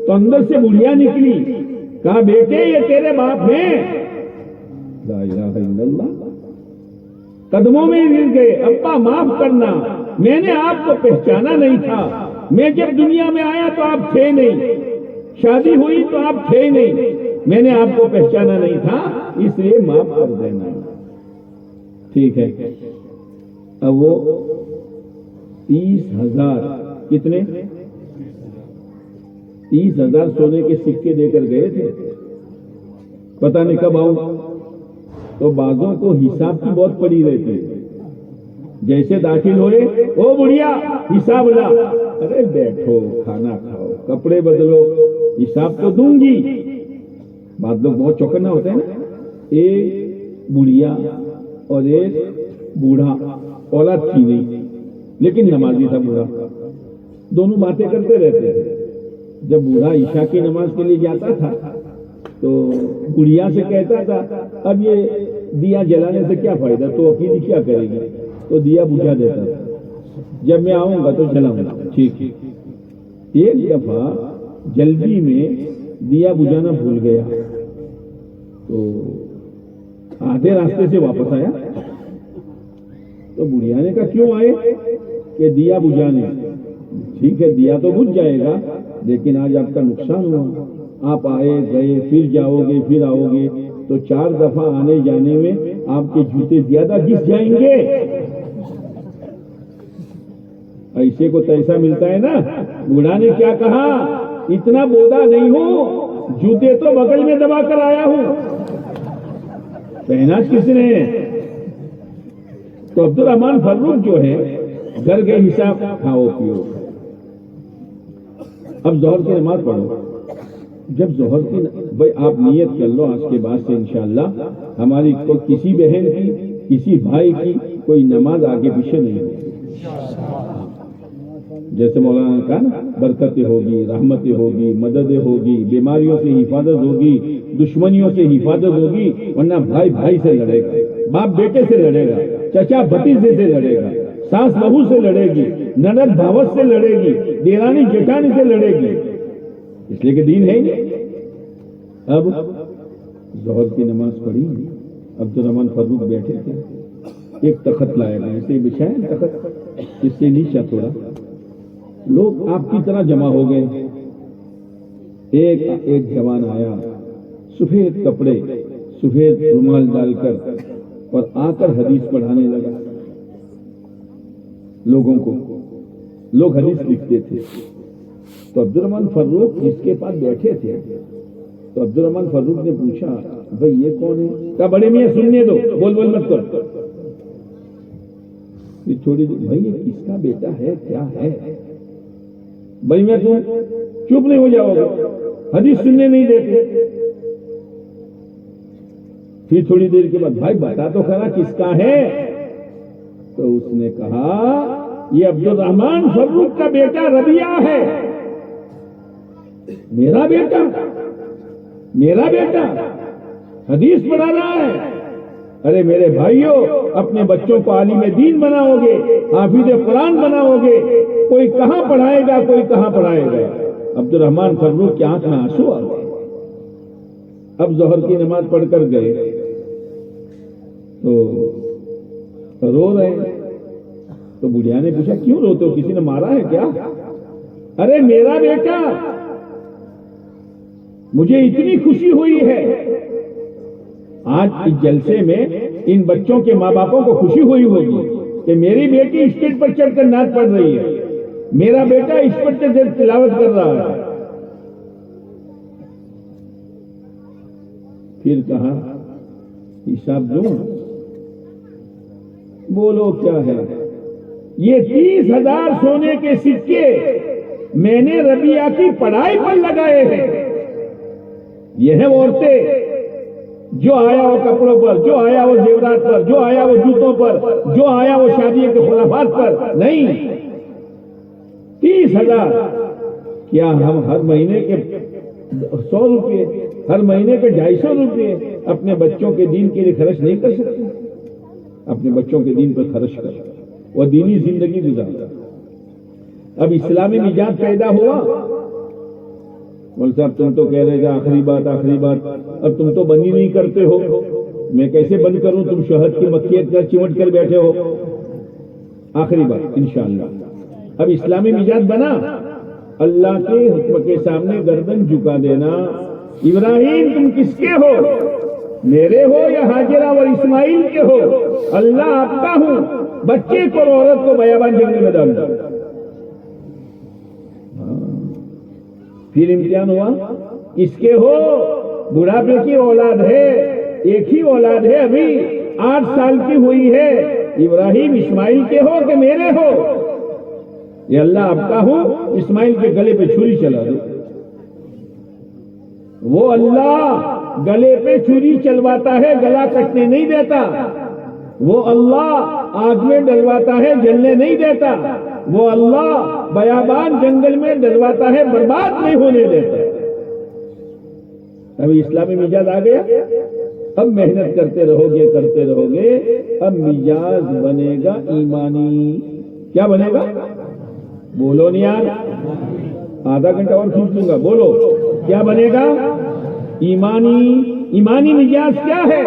تو اندر سے بڑھیا نکلی. کہا بیٹے یہ تیرے باپ ہیں. لا الہ الا اللہ. قدموں میں گر گئے. ابا معاف کرنا، میں نے آپ کو پہچانا نہیں تھا. میں جب دنیا میں آیا تو آپ تھے نہیں، شادی ہوئی تو آپ تھے نہیں. میں نے آپ کو پہچانا نہیں تھا، اس لیے معاف کر دینا. ٹھیک ہے. اب وہ 30,000 کتنے 30,000 سونے کے سکے دے کر گئے تھے. پتہ نہیں کب آؤں. تو بعضوں کو حساب کی بہت پڑی رہتی. جیسے داخل ہوئے او بڑھیا حساب لا. ارے بیٹھو کھانا کھاؤ کپڑے بدلو، حساب تو دوں گی. بعض لوگ بہت چوکنا ہوتے ہیں نا. ایک بڑھیا اور ایک بوڑھا، اولاد تھی نہیں لیکن نمازی تھا بوڑھا. دونوں باتیں کرتے رہتے تھے. جب بوڑھا عشاء کی نماز کے لیے جاتا تھا تو بڑھیا سے کہتا تھا اب یہ دیا جلانے سے کیا فائدہ، تو اکیلی کیا کرے گی. تو دیا بجھا دیتا تھا. جب میں آؤں گا تو جلاؤں گا. ٹھیک ہے. ایک دفعہ جلدی میں دیا بجھانا بھول گیا تو آدھے راستے سے واپس آیا. تو بڑھیا نے کہا کیوں آئے؟ کہ دیا بجھانے. ٹھیک ہے دیا تو بجھ جائے گا لیکن آج آپ کا نقصان ہوا. آپ آئے گئے پھر جاؤ گے پھر آؤ گے تو 4 دفعہ آنے جانے میں آپ کے جوتے زیادہ گھس جائیں گے. ایسے کو تیسا ملتا ہے نا. بوڑھا نے کیا کہا, اتنا بودا نہیں ہوں, جوتے تو بغل میں دبا کر آیا ہوں. پہنا کس نے؟ تو عبد الرحمان فروخ جو ہے گھر کے حساب کھاؤ پیو. اب ظہر کی نماز پڑھو. جب ظہر کی بھائی آپ نیت کر لو, آج کے بعد سے انشاءاللہ ہماری کسی بہن کی کسی بھائی کی کوئی نماز آگے پیچھے نہیں ہوگی. جیسے مولانا نے کہا نا, برکتیں ہوگی, رحمتیں ہوگی, مددیں ہوگی, بیماریوں سے حفاظت ہوگی, دشمنیوں سے حفاظت ہوگی. ورنہ بھائی بھائی سے لڑے گا, باپ بیٹے سے لڑے گا, چچا بھتیجے سے لڑے گا, ساس بہو سے لڑے گی, نند بھاوت سے لڑے گی, دیرانی جٹانی سے لڑے گی. اس لیے کہ دین ہے ہی نہیں. اب ظہر کی نماز پڑھی, عبد الرحمان فروخ بیٹھے تھے, ایک تخت لایا گیا, اسے بچھایا تخت, اس سے نیچا تھوڑا. لوگ آپ کی طرح جمع ہو گئے. ایک جوان آیا, سفید کپڑے سفید رومال ڈال کر, اور آ کر حدیث پڑھانے لگا لوگوں کو. لوگ حدیث لکھتے تھے. تو عبد الرحمان فروخ جس کے پاس بیٹھے تھے, تو عبد الرحمان فروخ نے پوچھا, بھائی یہ کون ہے؟ کہا بڑے میاں سننے دو, بول بول مت کر. تھوڑی دیر, بھائی یہ کس کا بیٹا ہے, کیا ہے؟ بھائی میں تم چپ نہیں ہو جاؤ گا, حدیث سننے نہیں دیتے. پھر تھوڑی دیر کے بعد, بھائی بتا تو کرا کس کا ہے؟ تو اس نے کہا یہ عبد الرحمان فروخ کا بیٹا ربیہ ہے. میرا بیٹا حدیث پڑھا رہا ہے. ارے میرے بھائیوں, اپنے بچوں کو عالم دین بناؤ گے, حافظ قرآن بناؤ گے. کوئی کہاں پڑھائے گا, کوئی کہاں پڑھائے گا. عبد الرحمان فروخ کی آنکھ میں آنسو آ گئے. اب ظہر کی نماز پڑھ کر گئے تو رو رہے ہیں. تو بڑھیا نے پوچھا, کیوں روتے ہو, کسی نے مارا ہے کیا؟ ارے میرا بیٹا, مجھے اتنی خوشی ہوئی ہے. آج اس جلسے میں ان بچوں کے ماں باپوں کو خوشی ہوئی ہوگی کہ میری بیٹی اسٹیج پر چڑھ کر نعت پڑھ رہی ہے, میرا بیٹا اس پر چڑھ کر تلاوت کر رہا ہے. پھر کہا حساب دوں؟ بولو کیا ہے؟ یہ 30,000 سونے کے سکے میں نے ربیہ کی پڑھائی پر لگائے ہیں. یہ ہیں عورتیں, جو آیا وہ کپڑوں پر, جو آیا وہ زیورات پر, جو آیا وہ جوتوں پر, جو آیا وہ شادی کے خلافات پر نہیں. 30,000. کیا ہم ہر مہینے کے 100 روپے, ہر مہینے کے 250 روپے اپنے بچوں کے دین کے لیے خرچ نہیں کر سکتے؟ اپنے بچوں کے دین پر خرچ کر, وہ دینی زندگی گزارا. اب اسلامی مزاج پیدا ہوا. مول صاحب تم تو کہہ رہے تھے آخری بات, اب تم تو بند ہی نہیں کرتے ہو. میں کیسے بند کروں, تم شہد کی مکھیت کر چمٹ کر بیٹھے ہو. آخری بات انشاءاللہ. اب اسلامی مزاج بنا, اللہ کے حکم کے سامنے گردن جھکا دینا. ابراہیم تم کس کے ہو, میرے ہو یا ہاجرہ اور اسماعیل کے ہو؟ اللہ آپ کا ہوں. بچے کو اور عورت کو بیابان جنگل میں ڈال دو. پھر امتحان ہوا, اس کے ہو, بڑھاپے کی اولاد ہے, ایک ہی اولاد ہے, ابھی 8 سال کی ہوئی ہے. ابراہیم اسماعیل کے ہو کہ میرے ہو؟ یہ اللہ آپ کا ہوں. اسماعیل کے گلے پہ چھری چلا دو. وہ اللہ گلے پہ چھری چلواتا ہے, گلا کٹنے نہیں دیتا. وہ اللہ آگ میں ڈلواتا ہے, جلنے نہیں دیتا. وہ اللہ بیابان جنگل میں ڈلواتا ہے, برباد نہیں ہونے دیتا. ابھی اسلامی مزاج آ گیا. اب محنت کرتے رہو گے, اب مزاج بنے گا ایمانی. کیا بنے گا؟ بولو نہیں یار, آدھا گھنٹہ اور کھینچ لوں گا. بولو کیا بنے گا؟ ایمانی مزاج کیا ہے؟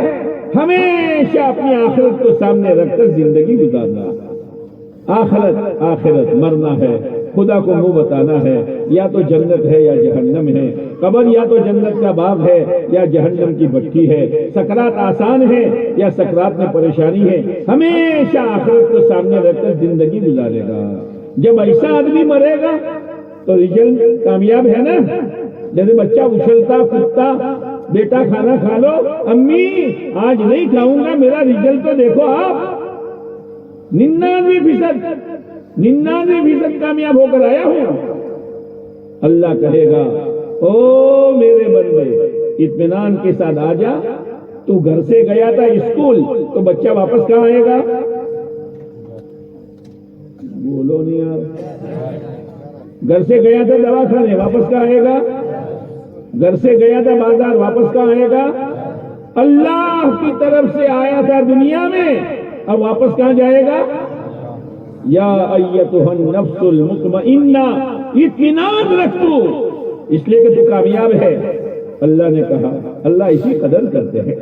ہمیشہ اپنی آخرت کو سامنے رکھ کر زندگی گزارنا. آخرت مرنا ہے, خدا کو منہ بتانا ہے, یا تو جنت ہے یا جہنم ہے. قبر یا تو جنت کا باب ہے یا جہنم کی بھٹی ہے، سکرات آسان ہے یا سکرات میں پریشانی ہے، ہمیشہ آخرت کو سامنے رکھ کر زندگی گزارے گا۔ جب ایسا آدمی مرے گا تو رزلٹ کامیاب ہے نا۔ جیسے بچہ اچھلتا کودتا، بیٹا کھانا کھا لو، امی آج نہیں کھاؤں گا، میرا رزلٹ تو دیکھو آپ 99% کامیاب ہو کر آیا ہوں۔ اللہ کہے گا او میرے بندے اطمینان کے ساتھ آ جا، تو گھر سے گیا تھا اسکول تو بچہ واپس کہاں آئے گا؟ بولو نہیں یار۔ گھر سے گیا تھا دوا کھانے، واپس کہاں آئے گا؟ گھر سے گیا تھا بازار، واپس کہاں آئے گا؟ اللہ کی طرف سے آیا تھا دنیا میں، اب واپس کہاں جائے گا؟ یا ایتھا النفس المطمئنہ، اطمینان رکھ تو، اس لیے کہ تو کامیاب ہے۔ اللہ نے کہا، اللہ اسی قدر کرتے ہیں،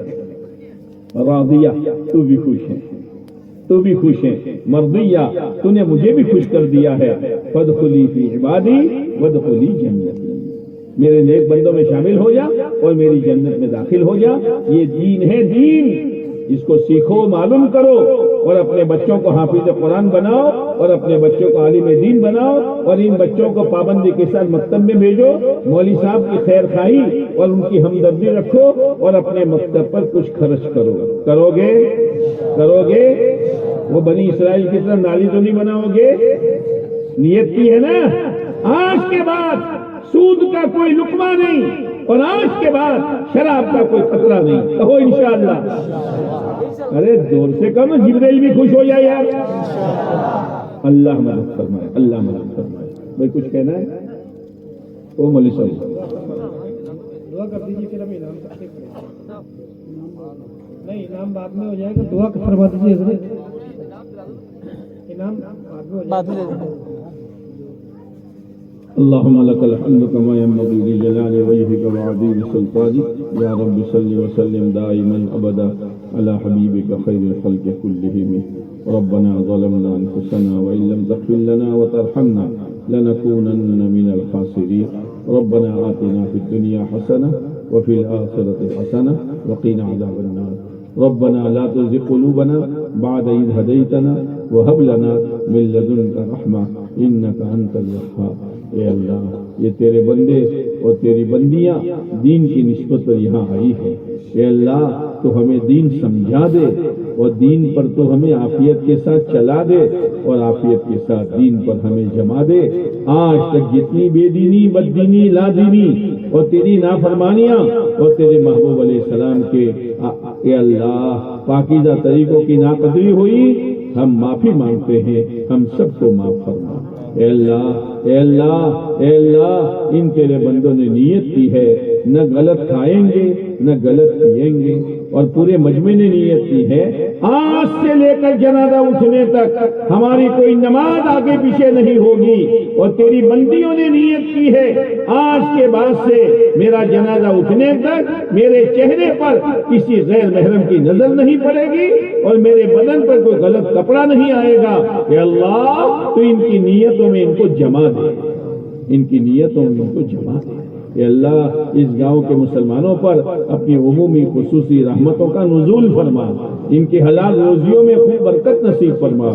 راضیہ تو بھی خوش ہے، تو بھی خوش ہے، مرضیہ تو نے مجھے بھی خوش کر دیا ہے، فادخلی فی عبادی وادخلی جنتی، میرے نیک بندوں میں شامل ہو جا اور میری جنت میں داخل ہو جا۔ یہ دین ہے، دین، اس کو سیکھو، معلوم کرو، اور اپنے بچوں کو حافظ قرآن بناؤ اور اپنے بچوں کو عالم دین بناؤ، اور ان بچوں کو پابندی کے ساتھ مکتب میں بھیجو، مولوی صاحب کی خیر خواہی اور ان کی ہمدردی رکھو، اور اپنے مکتب پر کچھ خرچ کرو۔ کرو گے؟ وہ بنی اسرائیل کی طرح نالی تو نہیں بناؤ گے؟ نیت کی ہے نا؟ آج کے بعد سود کا کوئی لقمہ نہیں، اور آج کے بعد شراب کا کوئی خطرہ نہیں، کہو انشاءاللہ۔ ارے دور سے کم، جبریل بھی خوش ہو جائے یار۔ اللہ مدد فرمائے، اللہ مدد فرمائے۔ بھائی کچھ کہنا ہے؟ او مولوی صاحب دعا کر دیجیے، پھر ہم انعام کرتے ہیں۔ نہیں، انعام بعد میں ہو جائے گا، دعا فرما دیجیے حضرت، انعام بعد میں ہو جائے گا۔ اللهم لك الحمد كما ينبغي لجلال وجهك وعظيم سلطانك، يا رب صل وسلم دائما ابدا على حبيبك خير الخلق كلهم۔ ربنا ظلمنا انفسنا وان لم تغفر لنا وترحمنا لنكونن من الخاسرين۔ ربنا آتنا في الدنيا حسنة وفي الآخرة حسنة وقنا عذاب النار۔ ربنا لا تزغ قلوبنا بعد إذ هديتنا وهب لنا من لدنك رحمة إنك أنت الوهاب۔ اے اللہ، یہ تیرے بندے اور تیری بندیاں دین کی نسبت پر یہاں آئی ہے، اے اللہ تو ہمیں دین سمجھا دے، اور دین پر تو ہمیں عافیت کے ساتھ چلا دے، اور عافیت کے ساتھ دین پر ہمیں جما دے۔ آج تک جتنی بے دینی، بددینی، لا دینی اور تیری نافرمانیاں اور تیرے محبوب علیہ السلام کے اے اللہ پاکیزہ طریقوں کی ناقدری ہوئی، ہم معافی مانگتے ہیں، ہم سب کو معاف فرما۔ اے اللہ، اے اللہ، اے اللہ، ان تیرے بندوں نے نیت کی ہے، نہ غلط کھائیں گے نہ غلط پیئیں گے، اور پورے مجمع نے نیت کی ہے آج سے لے کر جنازہ اٹھنے تک ہماری کوئی نماز آگے پیچھے نہیں ہوگی، اور تیری بندیوں نے نیت کی ہے آج کے بعد سے میرا جنازہ اٹھنے تک میرے چہرے پر کسی غیر محرم کی نظر نہیں پڑے گی، اور میرے بدن پر کوئی غلط کپڑا نہیں آئے گا۔ اے اللہ تو ان کی نیتوں میں ان کو جما دے، ان کی نیتوں میں ان کو جما دے۔ اے اللہ اس گاؤں کے مسلمانوں پر اپنی عمومی خصوصی رحمتوں کا نزول فرما، ان کی حلال روزیوں میں خوب برکت نصیب فرما،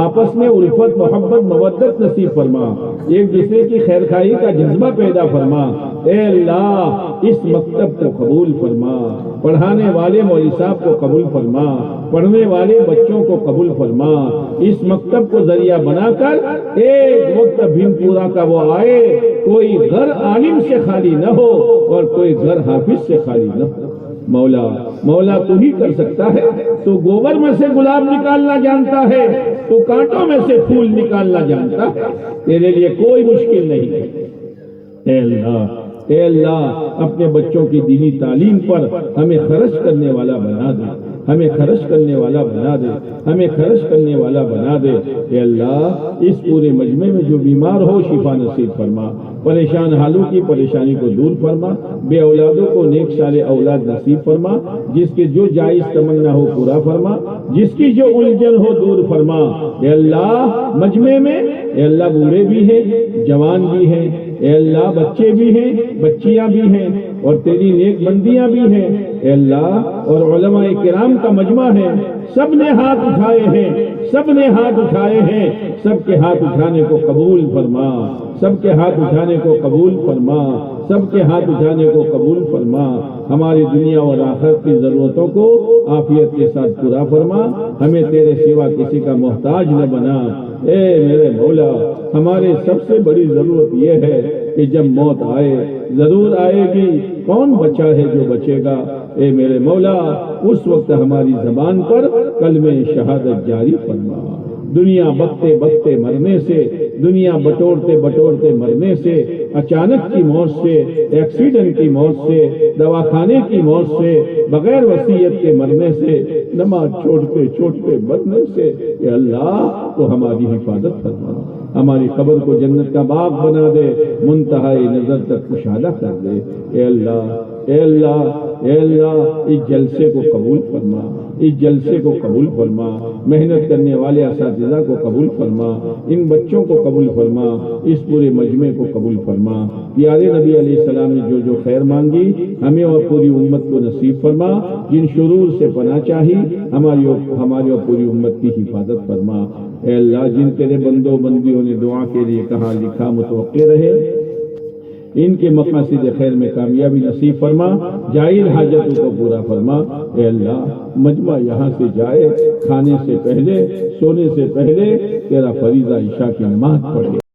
آپس میں الفت، محبت، مودت نصیب فرما، ایک دوسرے کی خیر خواہی کا جذبہ پیدا فرما۔ اے اللہ اس مکتب کو قبول فرما، پڑھانے والے مولوی صاحب کو قبول فرما، پڑھنے والے بچوں کو قبول فرما، اس مکتب کو ذریعہ بنا کر ایک وقت بھیم پورا کا وہ آئے، کوئی گھر عالم سے خالی نہ ہو اور کوئی گھر حافظ سے خالی نہ ہو۔ مولا تو ہی کر سکتا ہے، تو گوبر میں سے گلاب نکالنا جانتا ہے، تو کانٹوں میں سے پھول نکالنا جانتا ہے، تیرے لیے کوئی مشکل نہیں ہے۔ اے اللہ، اے اللہ اپنے بچوں کی دینی تعلیم پر ہمیں خرچ کرنے والا بنا دے، ہمیں خرچ کرنے والا بنا دے، ہمیں خرچ کرنے والا بنا دے۔ اے اللہ اس پورے مجمع میں جو بیمار ہو شفا نصیب فرما، پریشان حالوں کی پریشانی کو دور فرما، بے اولادوں کو نیک صالح اولاد نصیب فرما، جس کے جو جائز تمنا ہو پورا فرما، جس کی جو الجھن ہو دور فرما۔ اے اللہ مجمع میں اے اللہ بوڑھے بھی ہیں، جوان بھی ہیں، اے اللہ بچے بھی ہیں، بچیاں بھی ہیں، اور تیری نیک بندیاں بھی ہیں اے اللہ، اور علماء کرام کا مجمع ہے، سب نے ہاتھ اٹھائے ہیں، سب نے ہاتھ اٹھائے ہیں، سب کے ہاتھ اٹھانے کو قبول فرما، سب کے ہاتھ اٹھانے کو قبول فرما، سب کے ہاتھ اٹھانے کو قبول فرما، ہماری دنیا اور آخرت کی ضرورتوں کو عافیت کے ساتھ پورا فرما، ہمیں تیرے سوا کسی کا محتاج نہ بنا۔ اے میرے مولا، ہمارے سب سے بڑی ضرورت یہ ہے کہ جب موت آئے، ضرور آئے گی، کون بچا ہے جو بچے گا؟ اے میرے مولا، اس وقت ہماری زبان پر کلمہ شہادت جاری فرما۔ دنیا بکتے بکتے مرنے سے، دنیا بٹورتے بٹورتے مرنے سے، اچانک کی موت سے، ایکسیڈنٹ کی موت سے، دواخانے کی موت سے، بغیر وصیت کے مرنے سے، نماز چھوڑتے چھوڑتے مرنے سے، اے اللہ تو ہماری حفاظت فرما، ہماری قبر کو جنت کا باغ بنا دے، منتہائی نظر تک کشادہ کر دے۔ اے اللہ، اے اللہ، اے اللہ، اس جلسے کو قبول فرما، اس جلسے کو قبول فرما، محنت کرنے والے اساتذہ کو قبول فرما، ان بچوں کو قبول فرما، اس پورے مجمع کو قبول فرما۔ پیارے نبی علیہ السلام نے جو جو خیر مانگی ہمیں اور پوری امت کو نصیب فرما، جن شرور سے پناہ چاہی ہماری اور پوری امت کی حفاظت فرما۔ اے اللہ، جن تیرے بندوں بندیوں نے دعا کے لیے کہا لکھا متوقع رہے، ان کے مقاصد خیر میں کامیابی نصیب فرما، جائز حاجتوں کو پورا فرما۔ اے اللہ، مجمع یہاں سے جائے، کھانے سے پہلے، سونے سے پہلے تیرا فریضہ عشاء کی نماز پڑھے۔